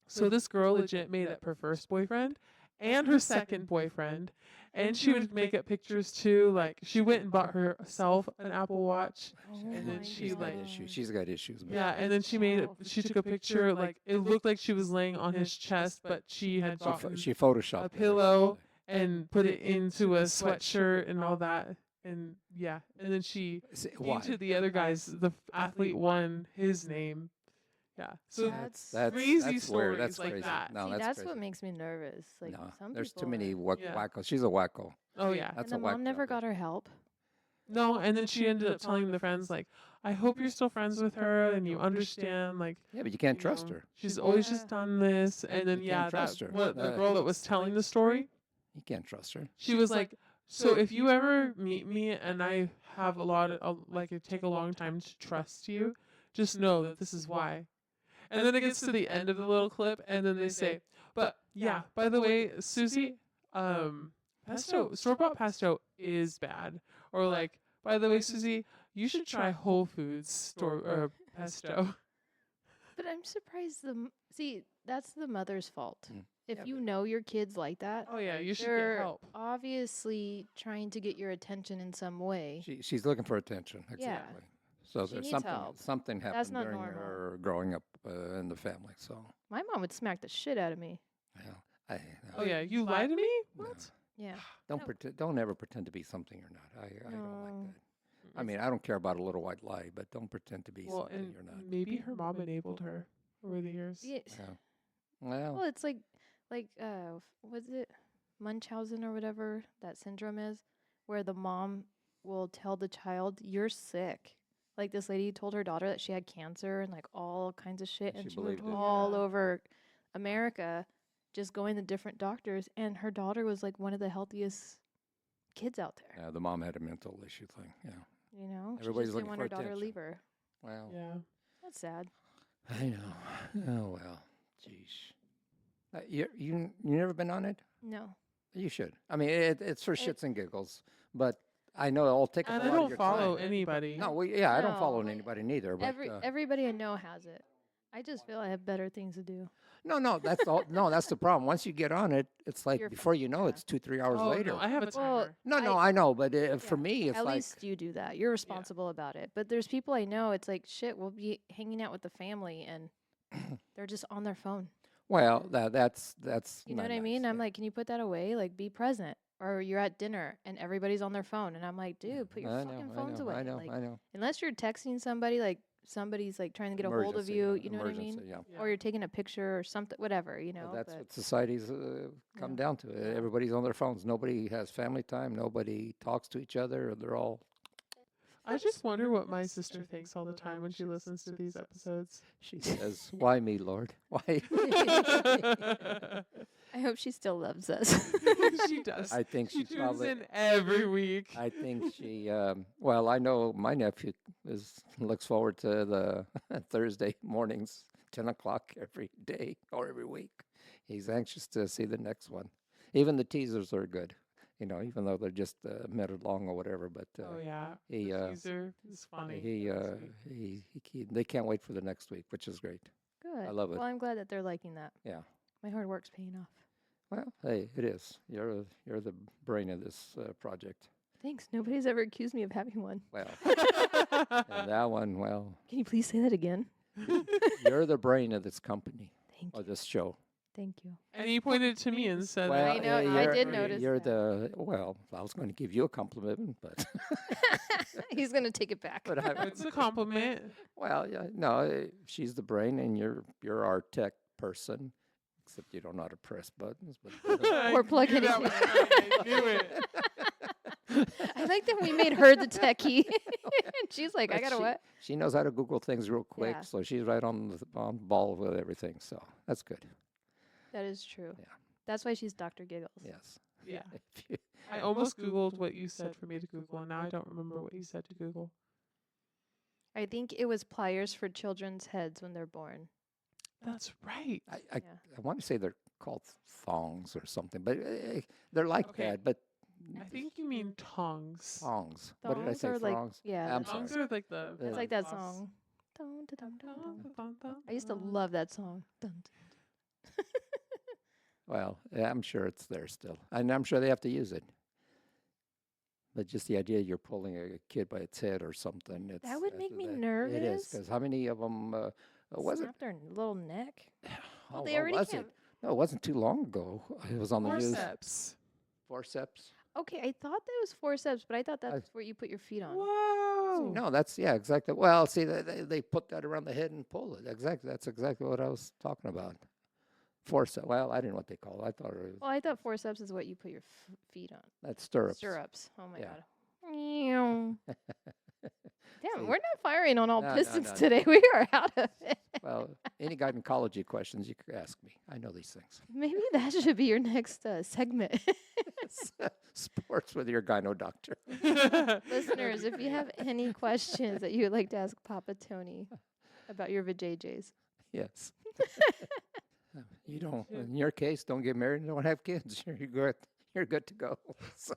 So this girl legit made up her first boyfriend and her second boyfriend, and she would make up pictures too. Like she went and bought herself an Apple Watch, and then she like She's got issues. Man. yeah, and then she took a picture like it looked like she was laying on his chest, but she had gotten She photoshopped a it. pillow and put it into a sweatshirt and all that. And yeah, and then she Why? to the other guys, the athlete won his name. Yeah, so That's crazy weird. stories That's like crazy. that. No, See, that's that's crazy. what makes me nervous. Like No, some there's too people many are- Yeah. wackos. She's a wacko. Oh yeah, That's and a the mom wacko. never got her help. no, and then she ended up telling the friends like, I hope you're still friends with her and you understand like. Yeah, but you can't you trust know, her. She's always Yeah. just done this, and then You can't yeah, trust that her. what the girl that was telling the story. You can't trust her. She was like, so if you ever meet me and I have a lot of, like, it take a long time to trust you, just know that this is why. And then it gets to the end of the little clip, and then they say, but yeah, by the way, Susie, store-bought pesto is bad. Or like, by the way, Susie, you should try Whole Foods pesto. But I'm surprised see, that's the mother's fault. Mm. If Yeah, you know your kids like that, Oh yeah, you should they're get help. obviously trying to get your attention in some way. She's looking for attention. Yeah. Exactly. So She there's needs something help. something That's happened not during normal. her growing up in the family. So My mom would smack the shit out of me. yeah, I Oh yeah, you lie to me? no. What? Yeah. Don't No. pretend. Don't ever pretend to be something you're not. I don't like No. that. I mean, I don't care about a little white lie, but don't pretend to be Well, something and you're not. maybe her mom enabled her over the years. Yeah. Yeah. Well, Well, it's like was it Munchausen or whatever that syndrome is, where the mom will tell the child, "You're sick." Like this lady told her daughter that she had cancer and like all kinds of shit, and She she moved believed it. all Yeah. over America, just going to different doctors, and her daughter was like one of the healthiest kids out there. yeah, the mom had a mental issue thing. Yeah. You know, she Everybody's just looking didn't want for her daughter to attention. leave her. Well, Yeah. That's sad. I know. Oh well. Jeez. You never been on it? No. You should. I mean, it's for It- shits and giggles, but I know it'll take up And a I lot of don't your follow time. anybody. No, I don't follow No. anybody neither. But Everybody I know has it. I just feel I have better things to do. no, that's all. No, that's the problem. Once you get on it, it's like You're before you know, yeah. it's 2-3 hours Oh, later. no, I have a Well, timer. No, I know, but for Yeah, me, it's At like least you do that. You're responsible about it. But there's people I know, it's like, shit, we'll be hanging out with the family and they're just on their phone. well, that's You know not what I mean? nice, I'm yeah. like, can you put that away? Like, be present. Or you're at dinner and everybody's on their phone. And I'm like, dude, put your I fucking know, phones I know, away. I know, Like, I know. unless you're texting somebody, like somebody's like trying to get a hold of Emergency, you, yeah, you know what I mean? emergency, yeah. Or you're taking a picture or something, whatever, you know. Well, that's but what society's come Yeah. down to. Everybody's on their phones. Nobody has family time. Nobody talks to each other. They're all I just wonder what my sister thinks all the time when she listens to these episodes. She says, "Why me, Lord? Why?" I hope she still loves us. She does. I think She she tunes probably. in every week. I think she. Well, I know my nephew looks forward to the Thursday mornings, 10 o'clock every day or every week. He's anxious to see the next one. Even the teasers are good, even though they're just a minute long or whatever. But Oh yeah, he, the teaser is funny. they can't wait for the next week, which is great. Good. I love it. Well, I'm glad that they're liking that. Yeah. My hard work's paying off. Well, hey, it is. You're the brain of this project. Thanks. Nobody's ever accused me of having one. Well, and that one, well, Can you please say that again? you're the brain of this company Thank or you. this show. Thank you. And he pointed to me and said, Well, I know, I you're- did notice You're that. well, I was going to give you a compliment, but He's gonna take it back. but "It's a compliment." well, yeah, no, she's the brain, and you're our tech person, except you don't know how to press buttons. But Or plug knew that anything. was coming. I knew it. I like that we made her the techie, and she's like, "I But gotta what?" she knows how to Google things real quick, Yeah. so she's right on the ball with everything. So that's good. That is true. Yeah. That's why she's Dr. Giggles. Yes. Yeah. If you- I almost Googled what you said for me to Google, and now I don't remember what you said to Google. I think it was pliers for children's heads when they're born. That's right. I Yeah. I want to say they're called thongs or something, but they're like Okay. that. But I think you mean tongs. thongs. What did I Thongs say? are like, Thongs. yeah, I'm the sorry. Tongs are like the. It's It's like that song. Dun, dun, dun, dun, dun. I used to love that song. Dun, dun. Well, yeah, I'm sure it's there still, and I'm sure they have to use it. But just the idea you're pulling a kid by its head or something. That would make me It is nervous. because how many of them was it? Snap their little neck. Oh, they what already was can't. it? No, it wasn't too long ago. It was on the news. Forceps. Forceps. Okay, I thought that was forceps, but I thought I- that's where you put your feet on. See, Whoa. no, that's exactly. Well, see, they put that around the head and pull it. Exactly. That's exactly what I was talking about. Forceps. Well, I didn't know what they call it. I thought it was Well, I thought forceps is what you put your feet on. that's stirrups. Stirrups. Oh my Yeah. god. Meow. Damn, See, we're not firing on all No, no, pistons no, no. today. We are out of it. Well, any gynecology questions you could ask me. I know these things. Maybe that should be your next segment. Sports with your gyno doctor. Listeners, if you have any questions that you would like to ask Papa Tony about your vajayjays. Yes. You don't. In your case, don't get married and don't have kids. You're good. You're good to go. So,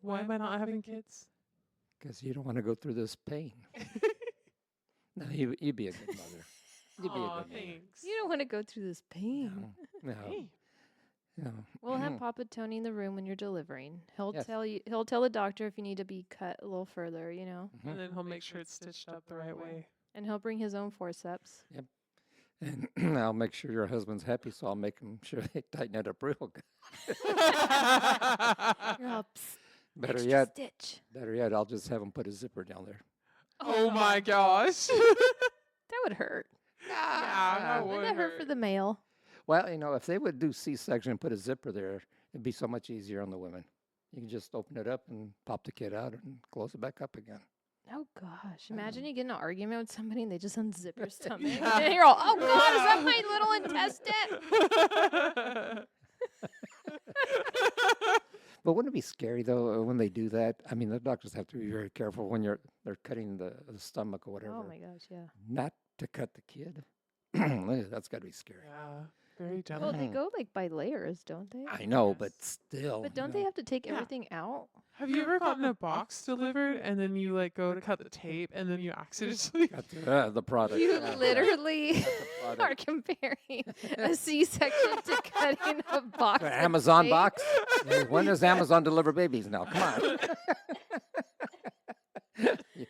Why am I not having kids? because you don't want to go through this pain. No, you'd be a good mother. You'd be a Aw, good mother. thanks. You don't want to go through this pain. No, Hey. no. We'll have Papa Tony in the room when you're delivering. He'll Yes. tell you. He'll tell the doctor if you need to be cut a little further, you know. Mhm. And then he'll make sure it's stitched up the right way. And he'll bring his own forceps. And I'll make sure your husband's happy, so I'll make him sure they tighten it up real good. You're all, "Psst, Better extra yet, stitch." I'll just have him put a zipper down there. Oh my gosh. That would hurt. Yeah, that Would would that hurt for the male? Well, if they would do C-section and put a zipper there, it'd be so much easier on the women. You can just open it up and pop the kid out and close it back up again. Oh gosh! Imagine you get in an argument with somebody and they just unzip your stomach, Yeah. and you're all, "Oh God, is that my little intestine?" But wouldn't it be scary though when they do that? I mean, the doctors have to be very careful when they're cutting the stomach or whatever, Oh my gosh, yeah. not to cut the kid. That's got to be scary. Yeah, very Well, delicate. they go like by layers, don't they? I know, Yes. but still. But don't they have to take Yeah. everything out? Have you ever gotten a box delivered and then you like go to cut the tape and then you accidentally got the product? You yeah, literally got the are product. comparing a C-section to cutting a box. The of Amazon tape? box? When does Amazon deliver babies now? Come on.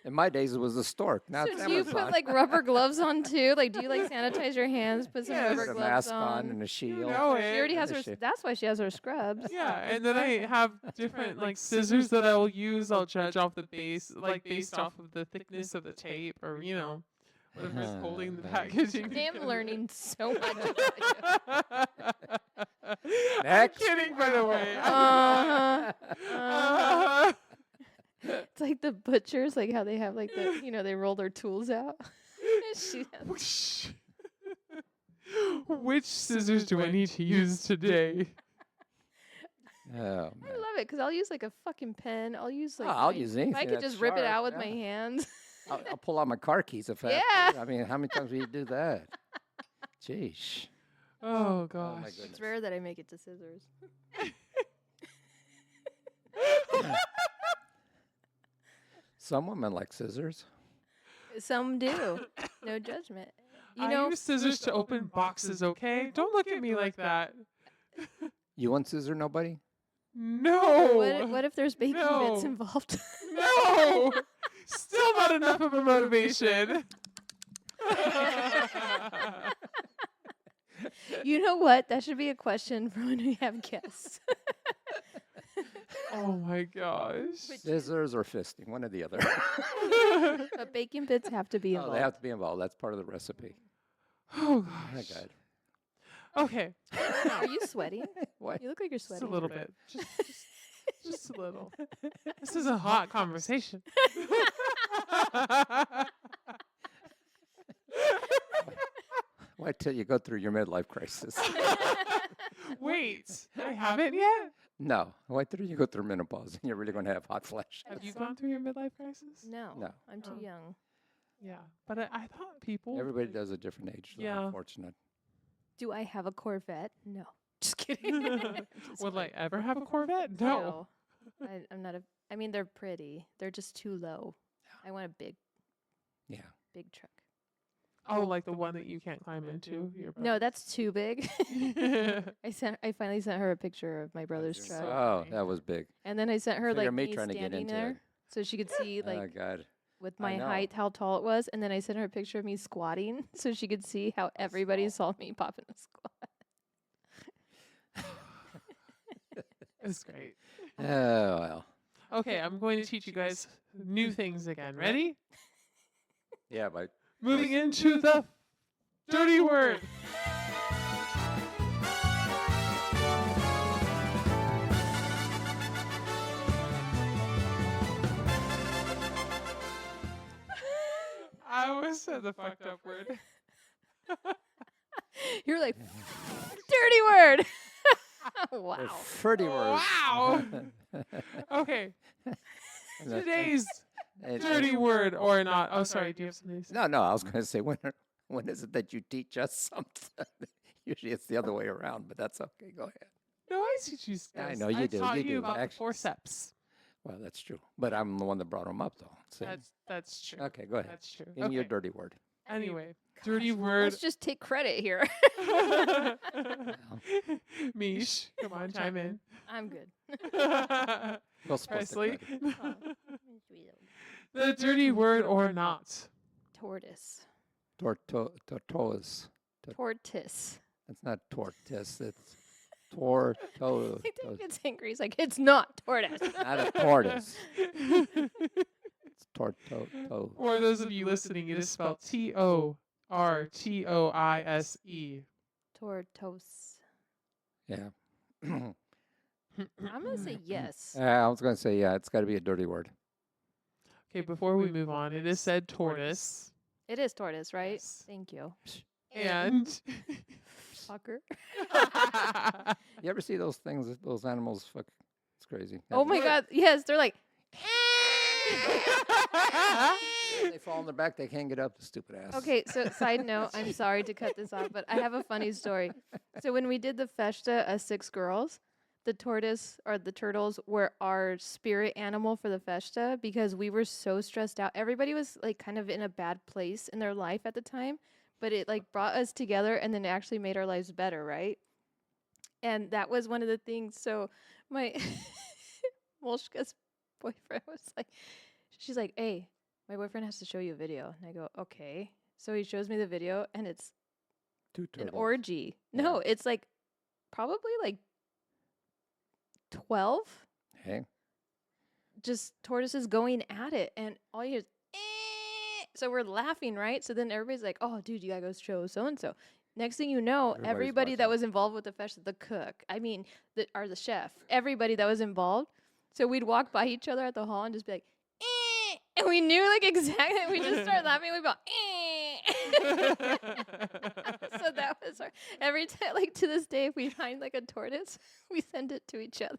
In my days, it was a stork. Now it's So do you Amazon. put like rubber gloves on too? Like, do you like sanitize your hands? Put some Yes. rubber Put a gloves mask on. and a shield. know She already it. has And her. a shi- That's why she has her scrubs. Yeah, and then I have different like scissors that I will use. I'll judge off the base, like based off of the thickness of the tape, or whatever's holding the packaging. I am together. learning so much. About you. Next. I'm kidding, by the way. Uh-huh. Uh, It's like the butchers, like how they have like the, they roll their tools out. She has- Whoosh. Which scissors do I need to use today? Oh, I man. love it because I'll use like a fucking pen. I'll use like. I'll my- use if anything. I could that's just rip it sharp, out with my yeah. hands. I'll pull out my car keys if I have Yeah. to. I mean, how many times do you do that? Jeez. Oh Oh, gosh. my It's goodness. rare that I make it to scissors. Some women like scissors. Some do. No judgment. You I know, use scissors to open boxes, okay? Don't look at me like that. You want scissor, nobody? No. what if there's baking bits No. involved? No. Still not enough of a motivation. You know what? That should be a question for when we have guests. Oh my gosh. Scissors or fisting, one or the other. But baking bits have to be Oh, involved. they have to be involved. That's part of the recipe. Oh Oh, gosh. God. Okay. Are you sweating? What? You look like you're Just a sweating. little bit. Just a little. This is a hot conversation. Wait till you go through your midlife crisis. Wait, I haven't yet. No, wait till you go through menopause and you're really going to have hot flashes. Have you gone through your midlife crisis? No, No. I'm too Oh. young. Yeah, but I thought people. Everybody does a different age. So Yeah. Unfortunate. Do I have a Corvette? No. Just kidding. I'm just Will I kidding. ever have a Corvette? No. I'm not a. I mean, they're pretty. They're just too low. I want a big Yeah. truck. Oh, like the one that you can't climb into. Your No, that's too big. brother. I finally sent her a picture of my brother's That's truck, so Oh, funny. that was big. and then I sent her Figure like me me trying to get standing into there, it. so she could see Oh, like God. with I my know. height how tall it was, and then I sent her a picture of me squatting, so she could see how everybody saw me popping a squat. It's great. Oh, well. Okay, I'm going to teach you guys new things again. Ready? Yeah, but Moving into the dirty word. I always said the fucked up word. You're like dirty word. Wow. pretty words. Wow. Okay, today's dirty word or not. Oh, sorry. Do you have something to say? No, I was going to say, when is it that you teach us something? Usually it's the other way around, but that's okay. Go ahead. No, I teach you stuff. I know you do, Taught you you do, about the actually. forceps. Well, that's true. But I'm the one that brought them up, though. See? That's true. Okay, go ahead. That's true. Give me your Okay. dirty word. Anyway, dirty word. Let's just take credit here. Mish, come on, chime in. I'm good. We'll split the Presley. credit. The dirty word or not. Tortoise. Tortoise. Tortoise. That's not tortoise. It's tortoise. I think it's angry. He's like, it's not tortoise. Not a tortoise. It's tortoise. For those of you listening, it is spelled Tortoise. Tortoise. Yeah. I'm gonna say yes. I was going to say, yeah, it's got to be a dirty word. Okay, before we move on, it is said tortoise. It is tortoise, right? Yes. Thank you. And Fucker. You ever see those things, those animals? Fuck, it's crazy. Oh my God. Yes, they're like. They fall on their back, they can't get up, the stupid ass. Okay, so side note, I'm sorry to cut this off, but I have a funny story. So when we did the festa as 6 girls, the tortoise or the turtles were our spirit animal for the festa because we were so stressed out. Everybody was like kind of in a bad place in their life at the time, but it like brought us together and then it actually made our lives better, right? And that was one of the things. So my Molshka's boyfriend was like, she's like, hey, my boyfriend has to show you a video. And I go, okay. So he shows me the video and it's Two an turtles. orgy. Yeah. No, it's like probably like 12 Hey, just tortoises going at it. And all you hear is, eh. So we're laughing, right? So then everybody's like, oh, dude, you gotta go show so-and-so. Next thing you know, Everybody's everybody that watching. was involved with the festa, the cook, the chef, everybody that was involved. So we'd walk by each other at the hall and just be like, And we knew like exactly. We just started laughing. We go, so that was our every time. Like to this day, if we find like a tortoise, we send it to each other.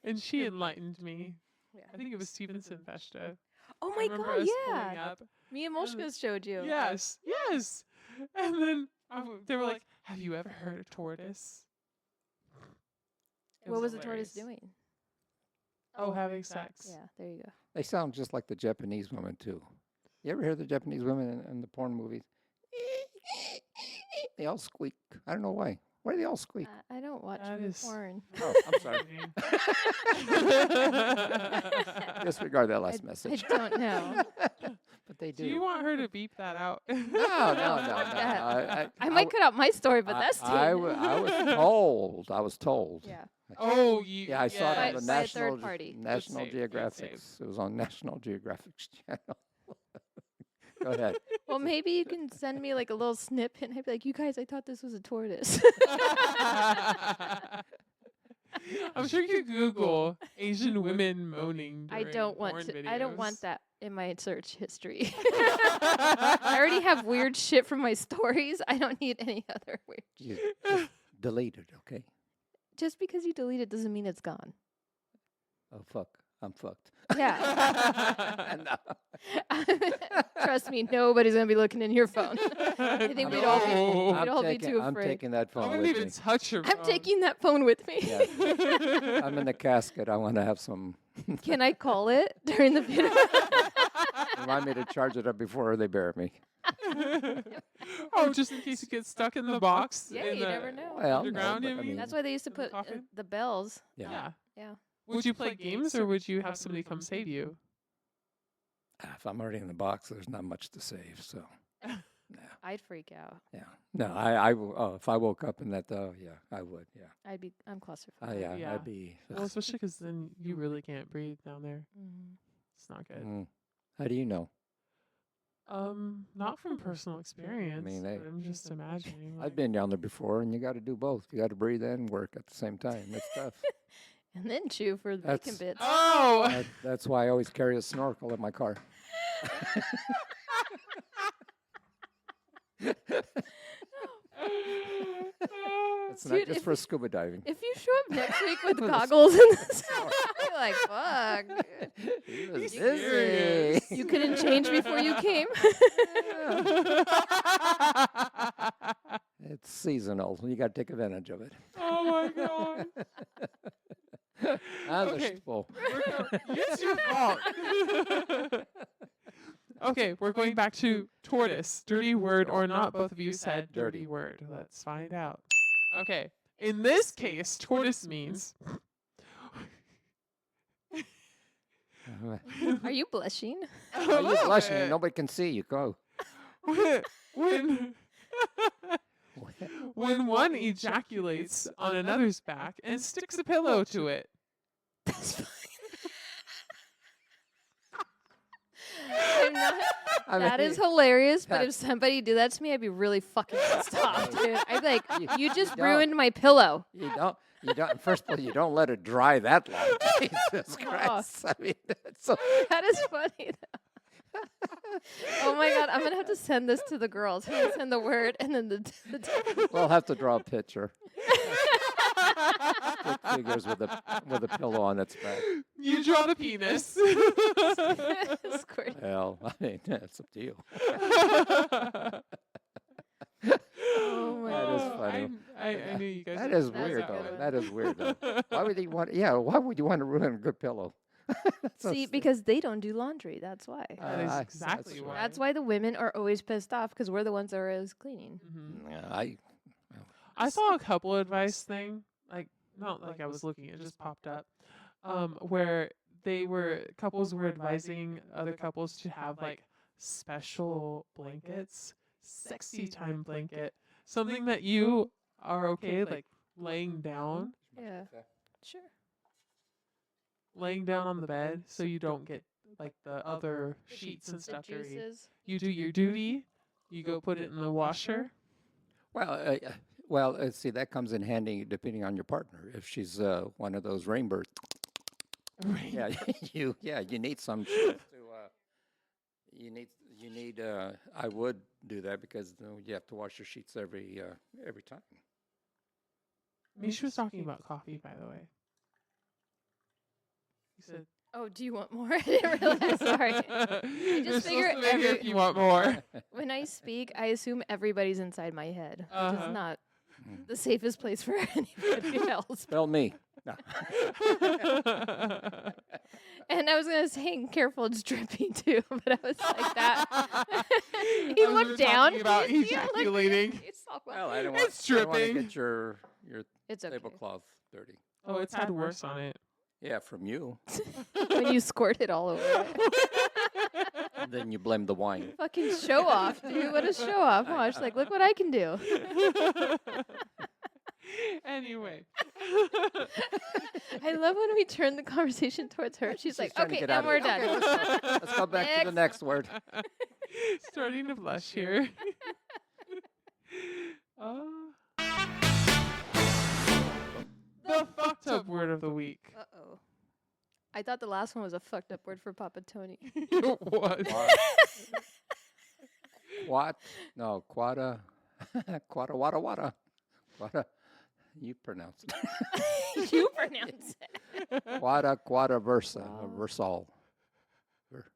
And she enlightened me. Yeah. I think it was Stevenson Festa. Oh I my remember god! us pulling Yeah, up. me and Molshka showed you. Yes, yes. And then they were like, "Have you ever heard a tortoise?" It What was the tortoise hilarious. doing? Oh, having sex. Yeah, there you go. They sound just like the Japanese women too. You ever hear the Japanese women in the porn movies? They all squeak. I don't know why. Why do they all squeak? I don't watch That is- porn. Oh, I'm sorry. Disregard that last I message. don't know. But they do. Do you want her to beep that out? No. that. I w- might cut out my story, but I- that's still. I was told. I was told. Yeah. Oh, you. Yeah, I saw it on the By a National third party. National Good save, good Geographic. It was on National Geographic's channel. Go ahead. Well, maybe you can send me like a little snippet, and I'd be like, "You guys, I thought this was a tortoise." I'm sure you Google Asian women moaning. I during don't want porn to. I don't videos. want that in my search history. I already have weird shit from my stories. I don't need any other weird. You just delete it, okay? Just because you delete it doesn't mean it's gone. Oh fuck, I'm fucked. Yeah. No. Trust me, nobody's gonna be looking in your phone. I think we'd all be. No. We'd all be too I'm afraid. taking that I phone wouldn't with even me. touch your I'm phone. taking that phone with me. Yeah. I'm in the casket. I want to have some. Can I call it during the video? Remind me to charge it up before they bury me. Oh, just in case you get stuck in the box. Yeah, in you the never know. Well, no, underground, but you I mean? mean- That's why they used to In the put coffin? the bells. Yeah. Yeah. Would you play games or would you have somebody come save you? If I'm already in the box, there's not much to save. So, no, I'd freak out. yeah, no. I will. If I woke up in that, yeah, I would. Yeah, I'm claustrophobic. yeah, Yeah. I'd be. Well, especially because then you really can't breathe down there. Mhm. It's not good. Mm. How do you know? Not from personal experience. they- but I'm just imagining. I've been down there before, and you got to do both. You got to breathe and work at the same time. It's tough. And then chew for the bacon That's- bits. Oh. That's why I always carry a snorkel in my car. It's not Dude, just if for scuba diving. If you show up next week with With a goggles in the sky, you're like, fuck. He was He's busy. serious. You couldn't change before you came. It's seasonal. You got to take advantage of it. Oh my god. Understandable. It's your fault. Okay, we're going back to tortoise. Dirty word or not? Both of you said dirty Dirty. word. Let's find out. Okay. In this case, tortoise means Are you blushing? a Are you little blushing? bit. Nobody can see you. Go. when when one ejaculates on another's back and sticks a pillow to it. That's fine. I'm not, I that mean, is hilarious, but that- if somebody did that to me, I'd be really fucking pissed off, dude. I'd be like, you just don't. ruined my pillow. You don't. You don't. First of all, you don't let it dry that long. Jesus Christ! I mean, that's so. That is funny, though. Oh my god, I'm gonna have to send this to the girls. I'm gonna send the word and then the We'll have to draw a picture. Stick figures with a pillow on its back. You draw the penis. squirt. Well, I mean, it's up to you. Oh my That is god. funny. I knew you guys. That would is figure That's weird, a that good though. one. That is weird, though. Why would you want? Yeah, why would you want to ruin a good pillow? So See, s- because they don't do laundry. That's why. That is I- exactly that's why. That's why the women are always pissed off because we're the ones that are always cleaning. Mhm. Yeah, I saw a couple advice thing, like not like I was looking, it just popped up, where couples were advising other couples to have like special blankets, sexy time blanket, something that you are okay like laying down Yeah. Sure. on the bed, so you don't get like the other sheets and stuff dirty. Juices. You do your duty, you go put it in the washer. Well, see, that comes in handy depending on your partner. If she's one of those rainbirds, Right. Yeah, you need some sheets to you need I would do that because you have to wash your sheets every time. Misha was talking about coffee, by the way. He said, Oh, do you want more? I didn't realize. Sorry. "You're figure supposed to be here if you want more." When I speak, I assume everybody's inside my head, which Uh-huh. is not the safest place for anybody else. Spell me. No. And I was gonna say, careful, it's dripping too, but I was like that. He As we were looked down. talking about Did you see him look- ejaculating. he saw what- Well, I don't It's want to dripping. get your It's okay. tablecloth dirty. Oh, it's had worse on it. Yeah, from you. When you squirt it all over it. Then you blame the wine. Fucking show off, dude. What a show off. Watch, like, look what I can do. Anyway. I love when we turn the conversation towards her. She's like, trying to okay, get and out of we're it. done. Okay, let's go back to the next word. Starting to blush here. The fucked up word of the week. Uh-oh. I thought the last one was a fucked up word for Papa Tony. It was. Quada, wada, wada. Quada, you pronounce it. You pronounce it. Quada versa, Wow. versal.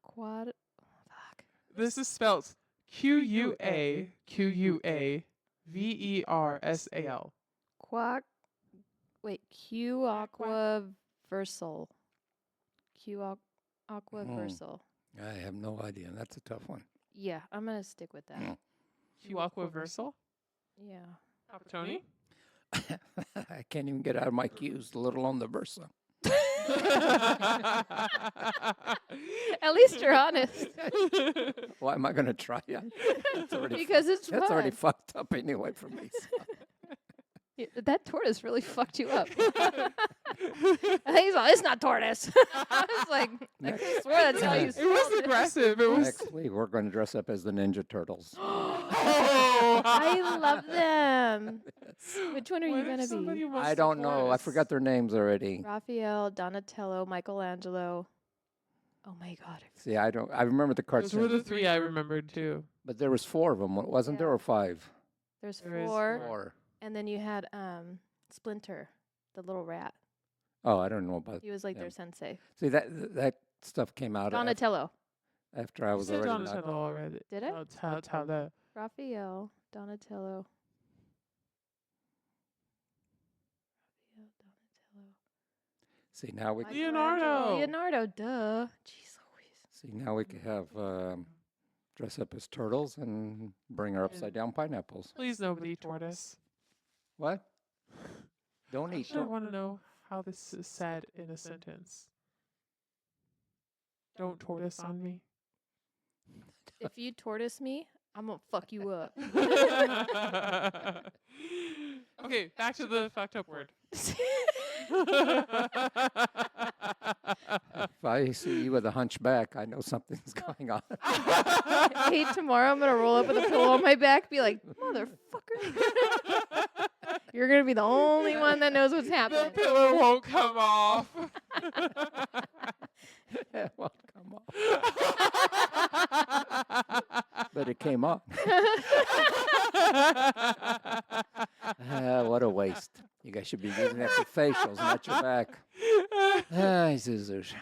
Quad. Fuck. This is spelled Quaquaversal. Quack. Wait, Q aqua versal. Q aqua versal. I have no idea. That's a tough one. Yeah, I'm gonna stick with that. Quaquaversal. Yeah. Papa Tony. I can't even get out of my cues, let alone the versa. At least you're honest. Why am I going to try? Yeah, that's already, Because it's that's already fun. fucked up anyway for me. So. Yeah, that tortoise really fucked you up. He's like, it's not tortoise. I was like, I could have swore that's how you It spelled was aggressive. It was. Next week, we're going to dress up as the Ninja Turtles. Oh, I love them. Which one are you What if going to somebody be? was I the don't know. I tortoise? forgot their names already. Raphael, Donatello, Michelangelo. Oh my God. See, I don't. I remember the Those were cartoon, the three I remembered too. but there was 4 of them, wasn't there, Yeah. or 5? There's There is 4. 4. And then you had Splinter, the little rat. Oh, I don't know about. He was like them. their sensei. See, that stuff came out Donatello. after I was Said already. Donatello already. Did I? Oh, tell that. Raphael, Donatello. Raphael, Donatello. See, now we. Leonardo. Leonardo, duh. Jeez Louise. See, now we could have dress up as turtles and bring our upside down pineapples. Please, nobody tortoise. What? Don't eat. Actually, I want to know how this is said in a sentence. Don't tortoise on me. If you tortoise me, I'm gonna fuck you up. Okay, back to the fucked up word. If I see you with a hunchback, I know something's going on. Hey, tomorrow I'm gonna roll up with a pillow on my back, be like, motherfucker. You're gonna be the only one that knows what's The happening. pillow won't come off. Well, come on. But it came off. What a waste. You guys should be using that for facials, not your back. Scissors.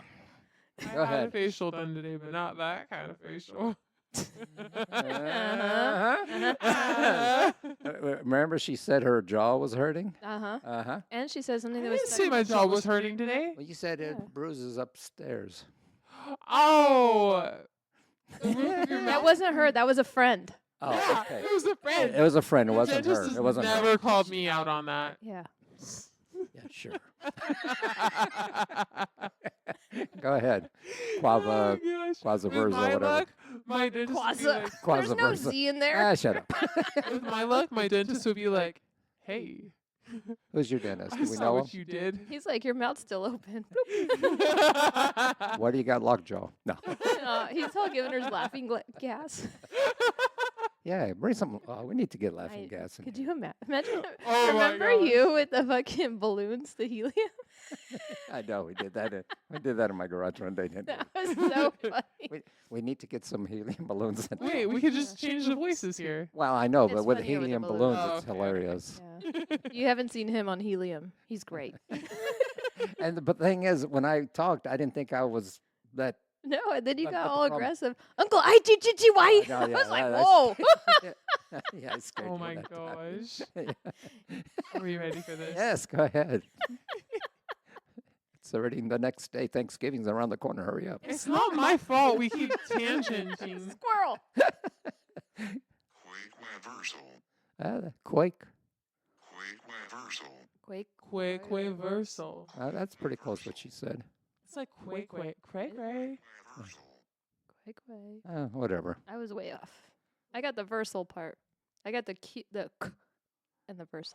I Go had a ahead. facial done today, but not that kind of facial. Remember, she said her jaw was hurting? Uh-huh. Uh-huh. And she said something I that was didn't say my jaw was hurting today. Well, you said it Yeah. bruises upstairs. Oh. That wasn't her, that was a friend. Oh, Yeah, okay. it was a friend. It was a friend. It The wasn't dentist her. has It wasn't her. never called me out on that. Yeah. Yeah, sure. Go ahead. Quava, Oh gosh. quasi With versa, my whatever. luck, my dentist would be Quasi. like, There's no Quasi-versa. Z in there. Shut up. with my luck, my dentist would be like, hey, Who's your dentist? I Do we saw know what him? you did. He's like, your mouth's still open. What do you got, lockjaw? No. He's all giving her laughing gas. Yeah, bring some. Oh, we need to get laughing gas in Could here. you imagine? Oh my Remember gosh. you with the fucking balloons, the helium? I know we did that. We did that in my garage one day, didn't That was so funny. we need to get some helium balloons. In Wait, we could just change the voices here. Well, I know, It's but with funnier with the helium balloons. balloons, Oh, it's okay, okay. hilarious. Yeah. You haven't seen him on helium. He's great. But the thing is, when I talked, I didn't think I was that. No, and then you But got the all problem- aggressive. Uncle IGGY. No, I yeah, was like, that's- whoa. Yeah, I scared Oh you my that time. gosh. Are you ready for this? Yes, go ahead. It's already the next day. Thanksgiving's around the corner. Hurry up. It's not my fault. We keep tangenting. Squirrel. Quake. Quake. Quake-versal. That's pretty close what she said. It's like quake. Cray. Quake. Whatever. I was way off. I got the versal part. I got the k and the versal.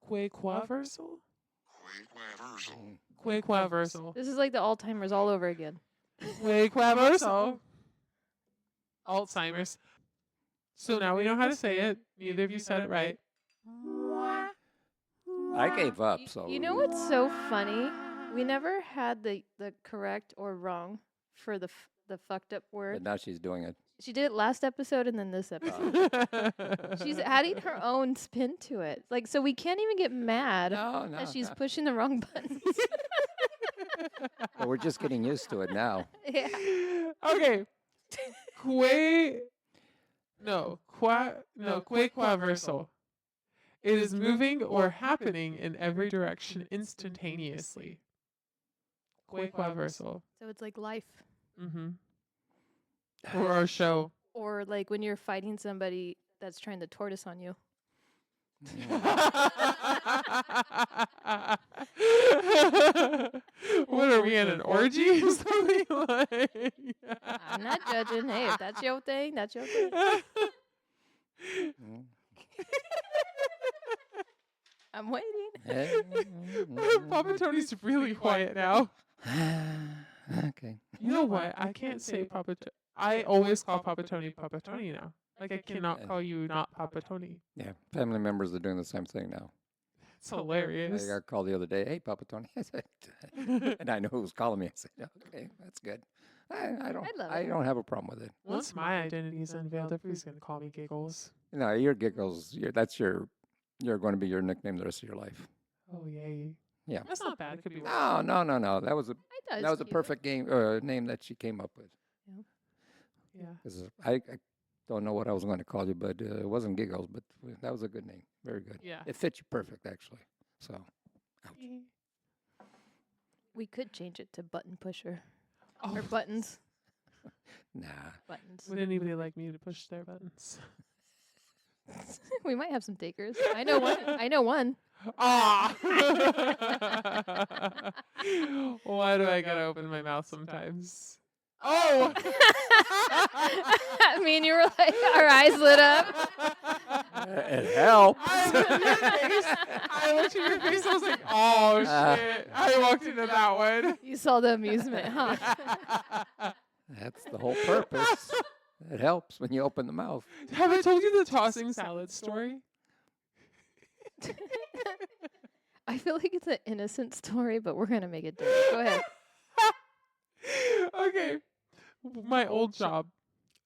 Quake-versal? Mm. Quake-versal. This is like the Alzheimer's all over again. Quake-versal. Alzheimer's. So now we know how to say it. Neither of you said it right. I gave up. Y- So you know what's so funny? We never had the correct or wrong for the fucked up But word. now she's doing it. She did it last episode and then this episode. She's adding her own spin to it. Like, so we can't even get mad No, that she's no. pushing the wrong buttons. But we're just getting used to it now. Yeah. Okay. Quake-versal. It is moving or happening in every direction instantaneously. Quake-versal. So it's like life. Mm-hmm. Or our show. Or like when you're fighting somebody that's trying to tortoise on you. What are we in an orgy or something like? I'm not judging. Hey, if that's your thing, that's your thing. Mm. I'm waiting. Papa Tony's really quiet now. Okay. You know what? I can't say Papa. I always call Papa Tony now. Like I cannot call you not Papa Tony. Yeah, family members are doing the same thing now. It's hilarious. I got called the other day. Hey, Papa Tony. I said, and I know who was calling me. I said, okay, that's good. I don't. love I it. don't have a problem with it. Once my identity is unveiled, everybody's gonna call me Giggles. No, your giggles. You're going to be your nickname the rest of your life. Oh yay! Yeah. That's not bad. It could be worse. No. That was a I thought that was a cute. perfect name that she came up with. Yeah. 'Cause I don't know what I was going to call you, but it wasn't Giggles. But that was a good name. Very good. Yeah. It fits you perfect, actually. So, ouch. We could change it to button pusher. Oh, Or buttons. Nah. Buttons. would anybody like me to push their buttons? We might have some takers. I know one. I know one. Ah! Why do I gotta open my mouth sometimes? Oh! Me and you were like, our eyes lit up. It helps. I looked at your face. I was like, "Oh shit!" I walked into that one. You saw the amusement, huh? That's the whole purpose. It helps when you open the mouth. Have I told you the tossing salad story? I feel like it's an innocent story, but we're gonna make it dirty. Go ahead. Okay. My old job,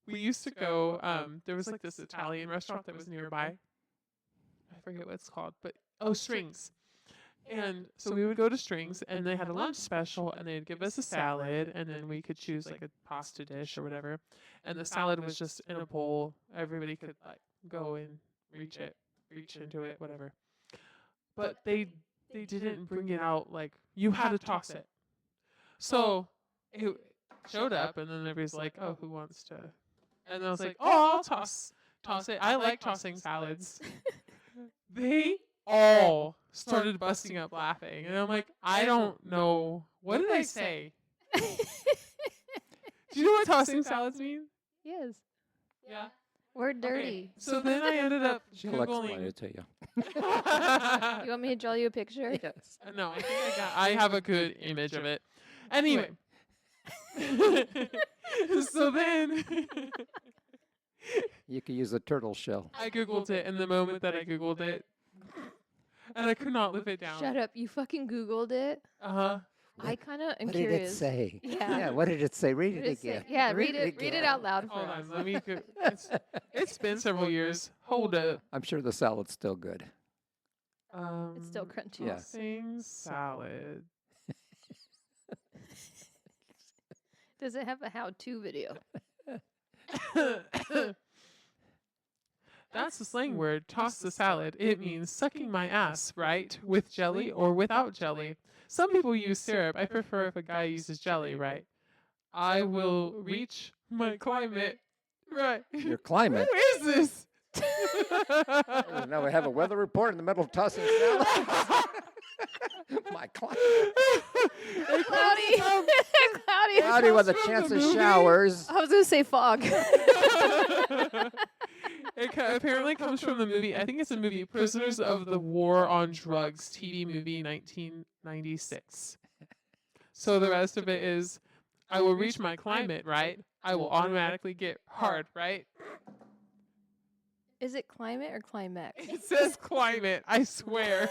we used to go, there was like this Italian restaurant that was nearby. I forget what it's called, but Strings. And so we would go to Strings, and they had a lunch special, and they'd give us a salad, and then we could choose like a pasta dish or whatever. And the salad was just in a bowl. Everybody could like go and reach into it, whatever. But they didn't bring it out like you had to toss it. So it showed up, and then everybody's like, "Oh, who wants to?" And I was like, "Oh, I'll toss it. I like tossing salads." They all started busting up laughing, and I'm like, "I don't know. What did I say?" Do you know what tossing salads mean? Yes. Yeah. We're Okay, dirty. so then I ended up She'll explain Googling. it to you. You want me to draw you a picture? Yes. No, I think I have a good image of it. Anyway. So then You could use a turtle shell. I Googled it, and the moment that I Googled it, and I could not live it down. Shut up! You fucking Googled it. Uh-huh. I kind of am What did it curious. say? Yeah. What did it say? Read What it did it say? again. Yeah, read it. Read it again. out loud for Hold us. on, let me go. It's been several years. Hold up. I'm sure the salad's still good. It's still crunchy. Yeah. Tossing salad. Does it have a how-to video? That's the slang word, toss the salad. It means sucking my ass, right? With jelly or without jelly. Some people use syrup. I prefer if a guy uses jelly, right? I will reach my climate. Right. Your climate. Who is this? Now we have a weather report in the middle of tossing salad. My climate. Cloudy. Cloudy. Cloudy with a from chance the of movie. showers. I was gonna say fog. It apparently comes from the movie, I think it's a movie, Prisoners of the War on Drugs, TV movie 1996. So the rest of it is, I will reach my climate, right? I will automatically get hard, right? Is it climate or climax? It says climate, I swear.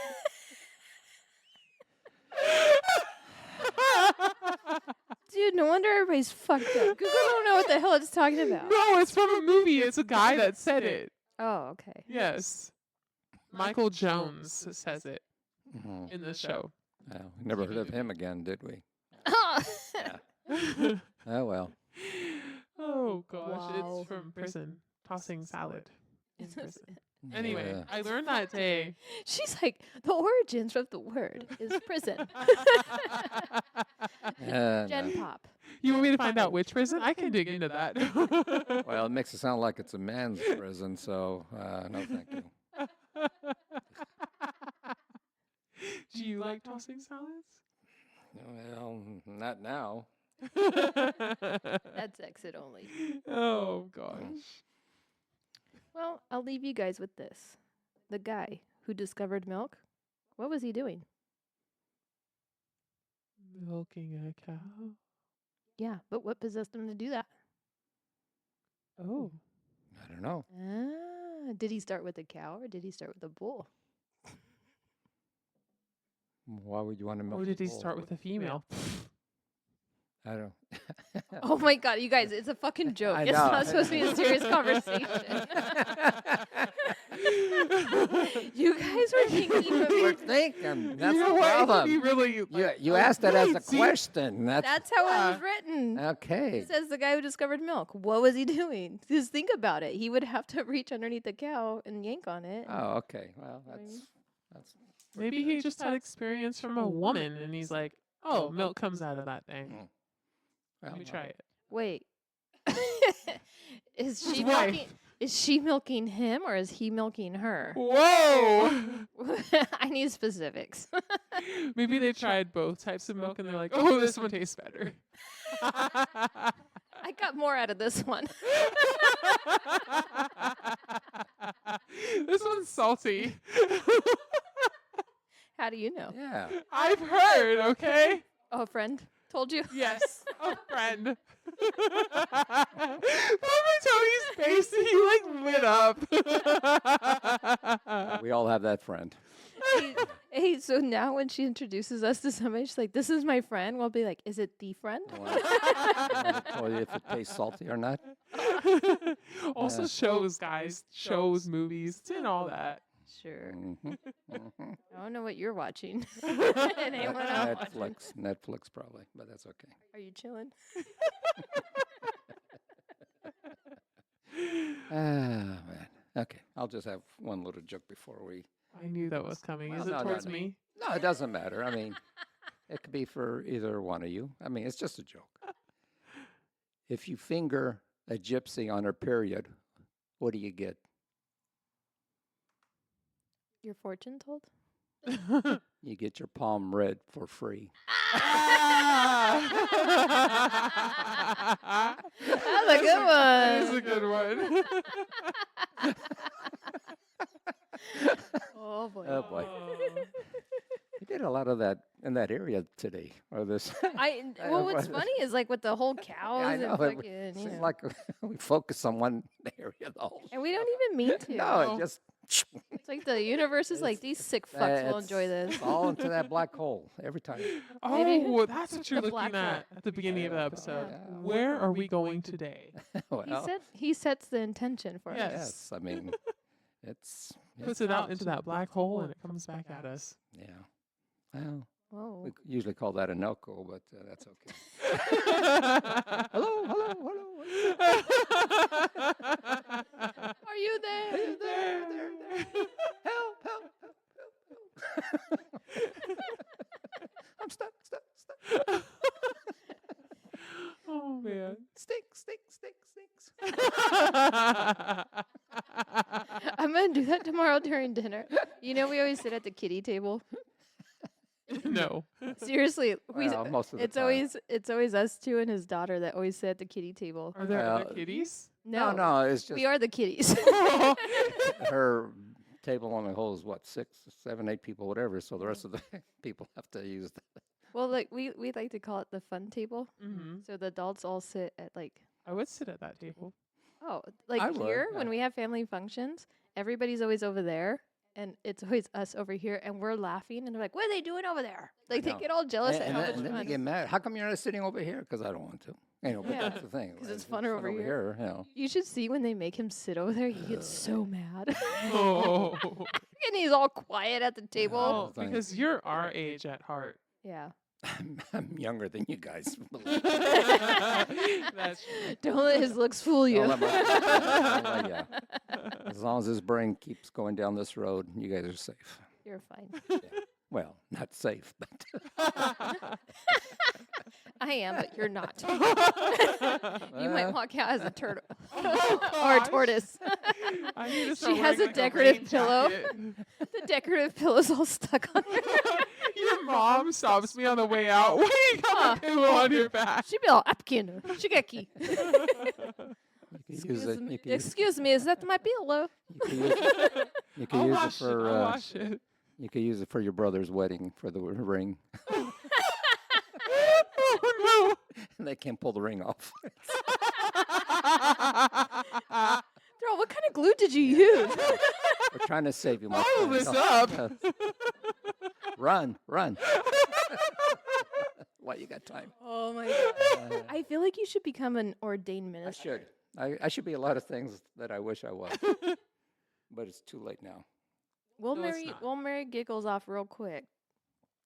Dude, no wonder everybody's fucked up. Google don't know what the hell it's talking about. No, it's from a movie. It's a guy that said it. Oh, okay. Yes. Michael Jones says it Mhm. in the show. Well, we never heard of him again, did we? yeah. Oh, well. Oh gosh, Wow. it's from prison. Tossing salad in prison. Yeah. Anyway, I learned that day. She's like, the origins of the word is prison. No. Gen pop. You want me to find out which prison? I can dig into that. Well, it makes it sound like it's a man's prison, so no thank you. Do you like tossing salads? Well, not now. That's exit only. Oh gosh. Well, I'll leave you guys with this. The guy who discovered milk, what was he doing? Milking a cow. Yeah, but what possessed him to do that? Oh. I don't know. Did he start with a cow or did he start with a bull? Why would you want to milk? Or did he a bull? start with a female? I don't. Oh my god, you guys, it's a fucking joke. I It's know. not supposed to be a serious conversation. You guys were thinking of We're it. thinking. That's You know the what? It could problem. be really, You asked that as a See? question. That's how it was written. Okay. It says the guy who discovered milk. What was he doing? Just think about it. He would have to reach underneath the cow and yank on it. Oh, okay. Well, know what I mean? that's. Maybe he just had experience from a woman and he's like, oh, milk comes out of that thing. Mm. Let me well, try it. Wait. Is she His wife. milking? Is she milking him or is he milking her? Whoa! I need specifics. Maybe they tried both types of milk and they're like, oh, this one tastes better. I got more out of this one. This one's salty. How do you know? Yeah. I've heard, okay? Oh, a friend told you? Yes, a friend. Remember Tony's face? He like lit up. We all have that friend. Hey, so now when she introduces us to somebody, she's like, "This is my friend." We'll be like, "Is it the friend?" I want to tell you if it tastes salty or not. Also shows, guys. Shows, movies, and all that. Sure. Mhm, mhm. I don't know what you're watching. Anyone else watching? Netflix probably, but that's okay. Are you chilling? Ah, man. Okay, I'll just have one little joke before we. I knew that was coming. Is Well, it no, towards no. me? No, it doesn't matter. I mean, it could be for either one of you. I mean, it's just a joke. If you finger a gypsy on her period, what do you get? Your fortune told? You get your palm read for free. That's a good That is one. a good one. Oh boy. Oh boy, we did a lot of that in that area today, or this. Well, what's funny is like with the whole cows I and know. fucking, It you seems know. like we focus on one area the whole. And we don't even mean to. No, it just. It's like the universe is like, these sick fucks will enjoy this. All into that black hole every time. Maybe Oh, that's what you're the black looking hole. at the beginning of the episode. Yeah. Where are we going today? Well, He sets the intention for Yes. us. yes. I mean, it's Puts it out into that black hole and it comes back at us. yeah. Well, Whoa. we usually call that a knuckle, but that's okay. Hello, hello, hello. Are you there? There. Help, help, help, help, help. I'm stuck. Oh man. Stinks. I'm gonna do that tomorrow during dinner. You know, we always sit at the kiddie table. No. Seriously, Well, most of the it's time. always us two and his daughter that always sit at the kiddie table. Are there other Well, kitties? No, it's just we are the kitties. her table on the whole is what, 6, 7, 8 people, whatever. So the rest of the people have to use Well, like we like to call it the fun table. Mm-hmm. So the adults all sit at like I would sit at that table. like I would, here when yeah. we have family functions, everybody's always over there. And it's always us over here, and we're laughing, and they're like, "What are they doing over there?" Like they know. get all jealous at and, how then, much and then they fun. get mad. How come you're not sitting over here? Because I don't want to. But Yeah, that's the thing. 'cause it's fun funner over here. You know. You should see when they make him sit over there. He gets so mad, Oh. and he's all quiet at the table. Oh, Thank because you're our age at heart. Yeah. I'm younger than you guys. That's Don't let his looks fool you. Don't let yeah. As long as his brain keeps going down this road, you guys are safe. You're fine. Well, not safe, but I am, but you're not. You Uh, might walk out as a turtle or a Gosh. tortoise. I need to She start has wearing, a like, decorative rain pillow. jacket. The decorative pillow's all stuck on her. Your mom stops me on the way out. Why you got a pillow on your back? She be all Apkin. Shigeki. you can use it. You can use, Excuse me, is that my pillow? you can use, you can I'll use it wash it. for I'll wash it. you can use it for your brother's wedding for the ring. Oh And they can't pull the ring off. Girl, what kind of glue did you use? We're trying to save you. My Follow friend. this So- up. Run. Why you got time? Oh my god. I feel like you should become an ordained I minister. should. I should be a lot of things that I wish I was. But it's too late now. We'll No, it's marry not. we'll marry Giggles off real quick.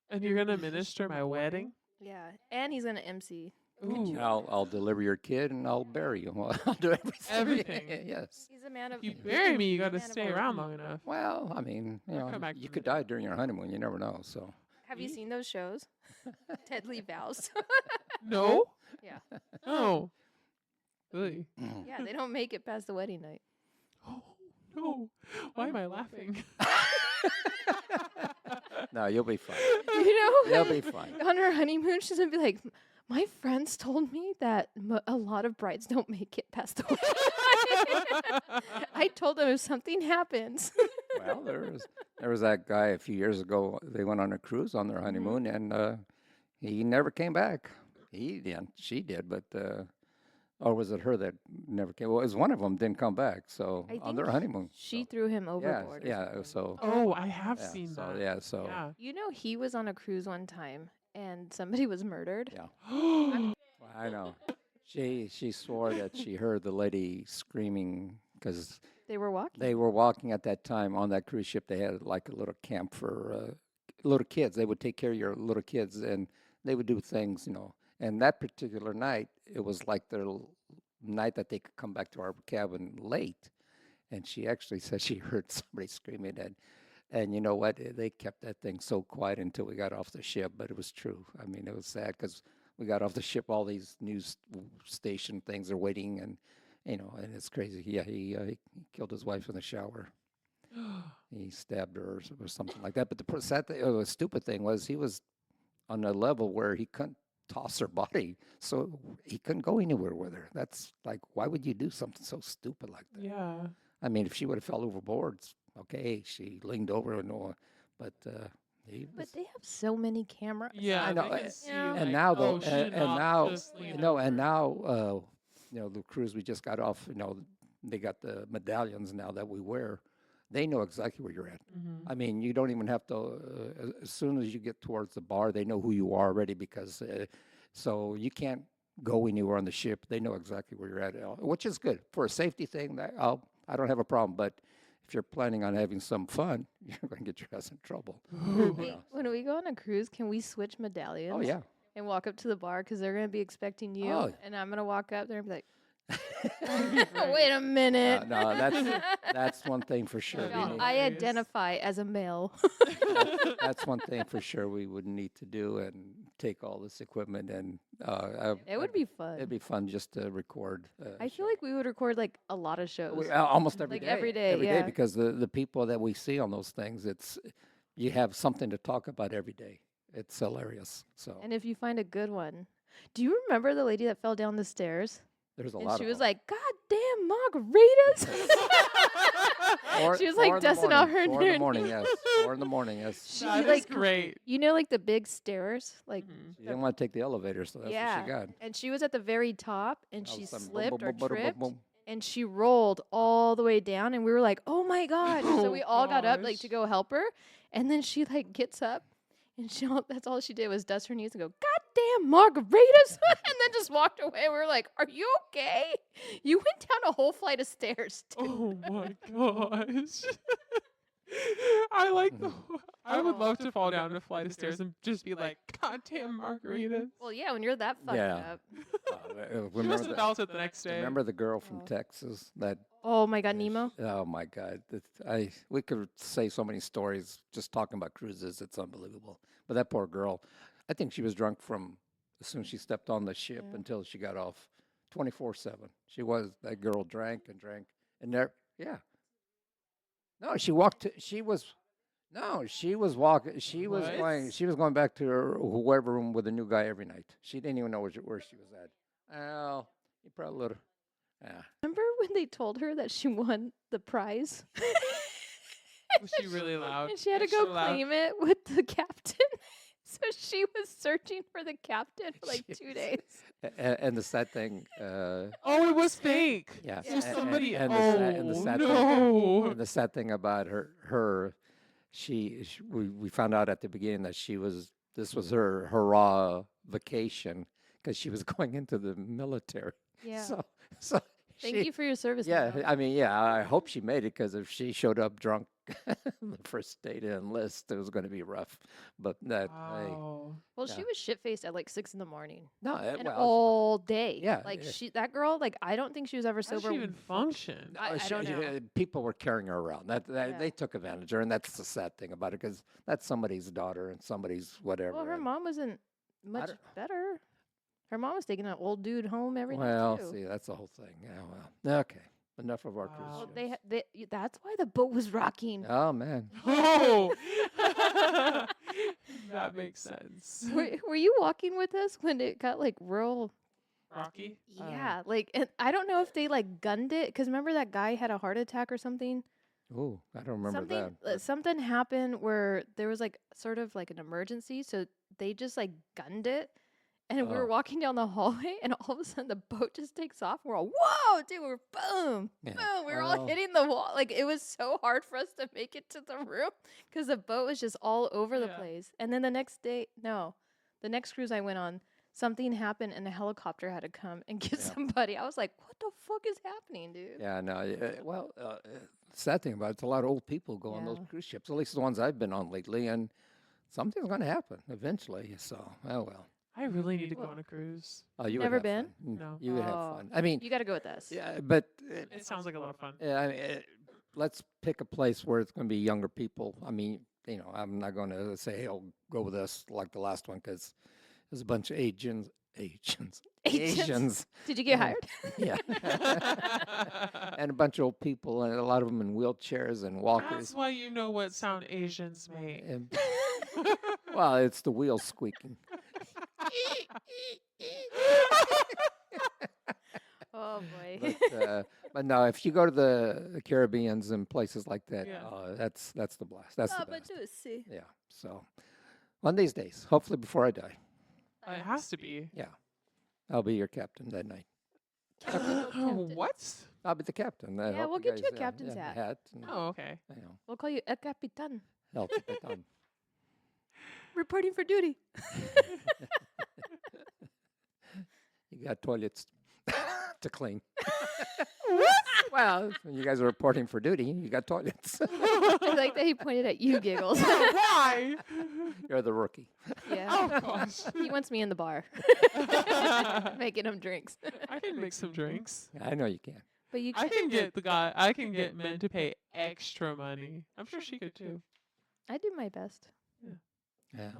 And you're gonna minister my wedding? Yeah. And he's gonna MC. Ooh. I'll deliver your kid and I'll bury you. I'll do everything. Everything. Yes. He's a man of If you bury me, you gotta Man of stay our around deed. long enough. Well, I mean, I'll come back you from could it. die during your honeymoon. You never know. So Have you seen those shows? Deadly Vows. No? Yeah. No. Really? Yeah, they don't make it past the wedding night. Oh, no. Why am I laughing? no, you'll be fine. You know, You'll be fine. on her honeymoon, she's gonna be like, "My friends told me that a lot of brides don't make it past the wedding." I told them if something happens. Well, there was that guy a few years ago. They went on a cruise on their honeymoon, and he never came back. He did, she did, but or was it her that never came? Well, it was one of them didn't come back. So I on their think honeymoon, She so, threw him yeah, overboard. or yeah. something. So Oh, I have yeah, seen so that. yeah, so Yeah. You know, he was on a cruise one time and somebody was murdered. yeah. Well, I know. She swore that she heard the lady screaming because They were walking. they were walking at that time on that cruise ship. They had like a little camp for little kids. They would take care of your little kids, and they would do things, you know. And that particular night, it was like their night that they could come back to our cabin late. And she actually said she heard somebody screaming, and you know what? They kept that thing so quiet until we got off the ship. But it was true. I mean, it was sad because we got off the ship. All these news station things are waiting, and you know, and it's crazy. Yeah, he killed his wife in the shower. He stabbed her or something like that. But the sad thing, the stupid thing was he was on a level where he couldn't toss her body, so he couldn't go anywhere with her. That's like, why would you do something so stupid like that? Yeah. I mean, if she would have fell overboard, okay, she leaned over and all, but he But was. they have so many cameras. Yeah. I know, they can and- see, Yeah. like, And now, though, oh, she and did not now, just lean you know, over. and now, you know, the cruise we just got off. You know, they got the medallions now that we wear. they know exactly where you're at. Mm-hmm. I mean, you don't even have to. As soon as you get towards the bar, they know who you are already because. So you can't go anywhere on the ship. They know exactly where you're at, which is good for a safety thing. I don't have a problem. But if you're planning on having some fun, you're going to get your ass in trouble. Ooh. you Hey, know. when we go on a cruise, can we switch medallions? Oh yeah. And walk up to the bar because they're gonna be expecting you, Oh. and I'm gonna walk up there and be like, Right. "Wait a minute." No, that's one thing for sure. That'd we be No, need- I hilarious. identify as a male. that's one thing for sure we would need to do and take all this equipment and It would be fun. it'd be fun just to record. I feel like we would record like a lot of shows. Almost every Like day. every day, yeah. Because the people that we see on those things, you have something to talk about every day. It's hilarious. So And if you find a good one, do you remember the lady that fell down the stairs? there's a And lot she of was them. like, "God damn margaritas!" Four- she was four like in the dusting off morning, her 4 in the nerd. morning, yes. 4 in the morning, yes. She That is like great. you know, like the big stairs, like. Mhm. She didn't want to take the elevator, so that's Yeah. what she got. And she was at the very top, and All of she a sudden, boom, slipped boom, or boom, boom, boom, tripped, boom. and she rolled all the way down, and we were like, "Oh my god!" So Oh we all got up like to gosh. go help her, and then she like gets up, and that's all she did was dust her knees and go, "God damn margaritas," and then just walked away. We were like, "Are you okay? You went down a whole flight of stairs." Dude. Oh my gosh. I like the. I would love to fall down a flight of stairs and just be like, "God damn margaritas." Well, yeah, when you're that fucked Yeah. up. She Remember must have felt it the next day. remember the girl from Oh. Texas that Oh my god, Nemo. Oh my God! We could say so many stories just talking about cruises. It's unbelievable. But that poor girl, I think she was drunk from as soon as she stepped on the ship Yeah. until she got off, 24/7. That girl drank and drank, and there, yeah. No, she walked. She was, no, she was walking. She was What? going. She was going back to her whoever room with a new guy every night. She didn't even know where she was at. Oh, you probably let her. Yeah. Remember when they told her that she won the prize? Was she really loud? And she had to Extra go loud? claim it with the captain. So she was searching for the captain for like 2 She- days. And the sad thing, Oh, it was fake. yeah. Yeah. So somebody. and oh the sad no. thing, and the sad thing about her, we found out at the beginning that this was her hurrah vacation because she was going into the military. Yeah. So Thank you for your service. Yeah, Nemo. I mean, yeah, I hope she made it because if she showed up drunk the first day to enlist, it was going to be rough. But Wow. Well, yeah. she was shit faced at like 6 a.m. no, and well, all day. yeah, Like yeah. that girl, like I don't think she was ever How did sober. she even function? I don't know. People were carrying her around. Yeah. They took advantage of her, and that's the sad thing about it because that's somebody's daughter and somebody's whatever. Well, her and- mom wasn't much don't- better. Her mom was taking an old dude home every night well, too. see, that's the whole thing. Yeah, well, okay, enough of our Wow. cruise Well, ships. that's why the boat was rocking. Oh man, Oh. That makes sense. Were you walking with us when it got like real? Rocky. Yeah, like and I don't know if they like gunned it because remember that guy had a heart attack or something. oh, I don't remember something that. something happened where there was like sort of like an emergency, so they just like gunned it. And we were Oh. walking down the hallway, and all of a sudden the boat just takes off. We're all, whoa, dude, we're boom, Yeah. boom. We were Well- all hitting the wall. Like, it was so hard for us to make it to the room because the boat was just all over the Yeah. place. And then the next cruise I went on, something happened, and a helicopter had to come and get Yeah. somebody. I was like, what the fuck is happening, dude? Yeah, no. Well, sad thing about it's a lot of old people go on those Yeah. cruise ships. At least the ones I've been on lately, and something's going to happen eventually. So, oh well. I really need to go Well- on a cruise. Oh, you would Never have been? fun. No. You would have Oh. fun. I mean, You got to go with us. yeah, but It sounds like a lot of fun. I mean, let's pick a place where it's going to be younger people. I mean, I'm not going to say, hey, go with us like the last one because there's a bunch of Asians. Asians? Asians. Did you get Yeah. hired? Yeah. And a bunch of old people, and a lot of them in wheelchairs and walkers. That's why you know what sound Asians make. And, well, it's the wheels squeaking. Oh, boy. But no, if you go to the Caribbeans and places like that, Yeah. that's the blast. That's Ah, the best. Badusi. Yeah. So one of these days, hopefully before I die, It has to be. I'll be your captain that night. Captain. What? I'll be the captain. Yeah, help we'll you get you a guys, captain's hat. And, Oh, okay. you know, We'll call you El Capitan. El Capitan. Reporting for duty. You got toilets to clean. What? Well, when you guys are reporting for duty, you got toilets. I like that he pointed at you, Giggles. Why? You're the rookie. Yeah. Oh gosh. He wants me in the bar. Making him drinks. I can make some drinks. I know you can. But you I can get the guy. I can get men to pay extra money. I'm sure she could too. I do my best. Yeah.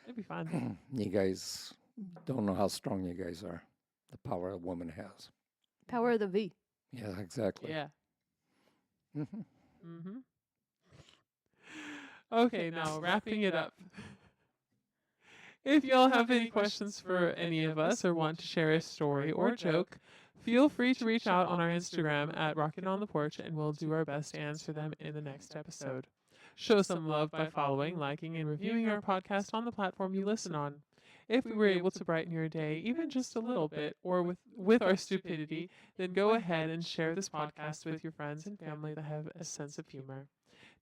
It'd be fun. You guys don't know how strong you guys are. The power a woman has. Power of the V. Yeah, exactly. Yeah. Mhm. Mm-hmm. Okay, now wrapping it up. If y'all have any questions for any of us or want to share a story or joke, feel free to reach out on our Instagram at Rocket on the Porch, and we'll do our best to answer them in the next episode. Show some love by following, liking, and reviewing our podcast on the platform you listen on. If we were able to brighten your day even just a little bit, or with our stupidity, then go ahead and share this podcast with your friends and family that have a sense of humor.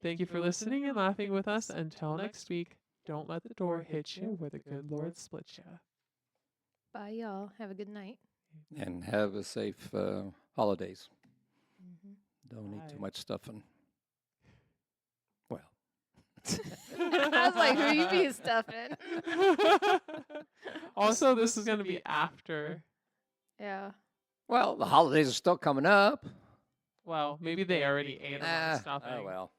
Thank you for listening and laughing with us. Until next week, don't let the door hit you where the good Lord splits you. Bye, y'all. Have a good night. And have a safe holidays. Mm-hmm. Don't eat too Bye. much stuffing. Well. I was like, who you be stuffing? Also, this is going to be after. Yeah. Well, the holidays are still coming up. Well, maybe they already ate a lot of stuffing. Oh, well.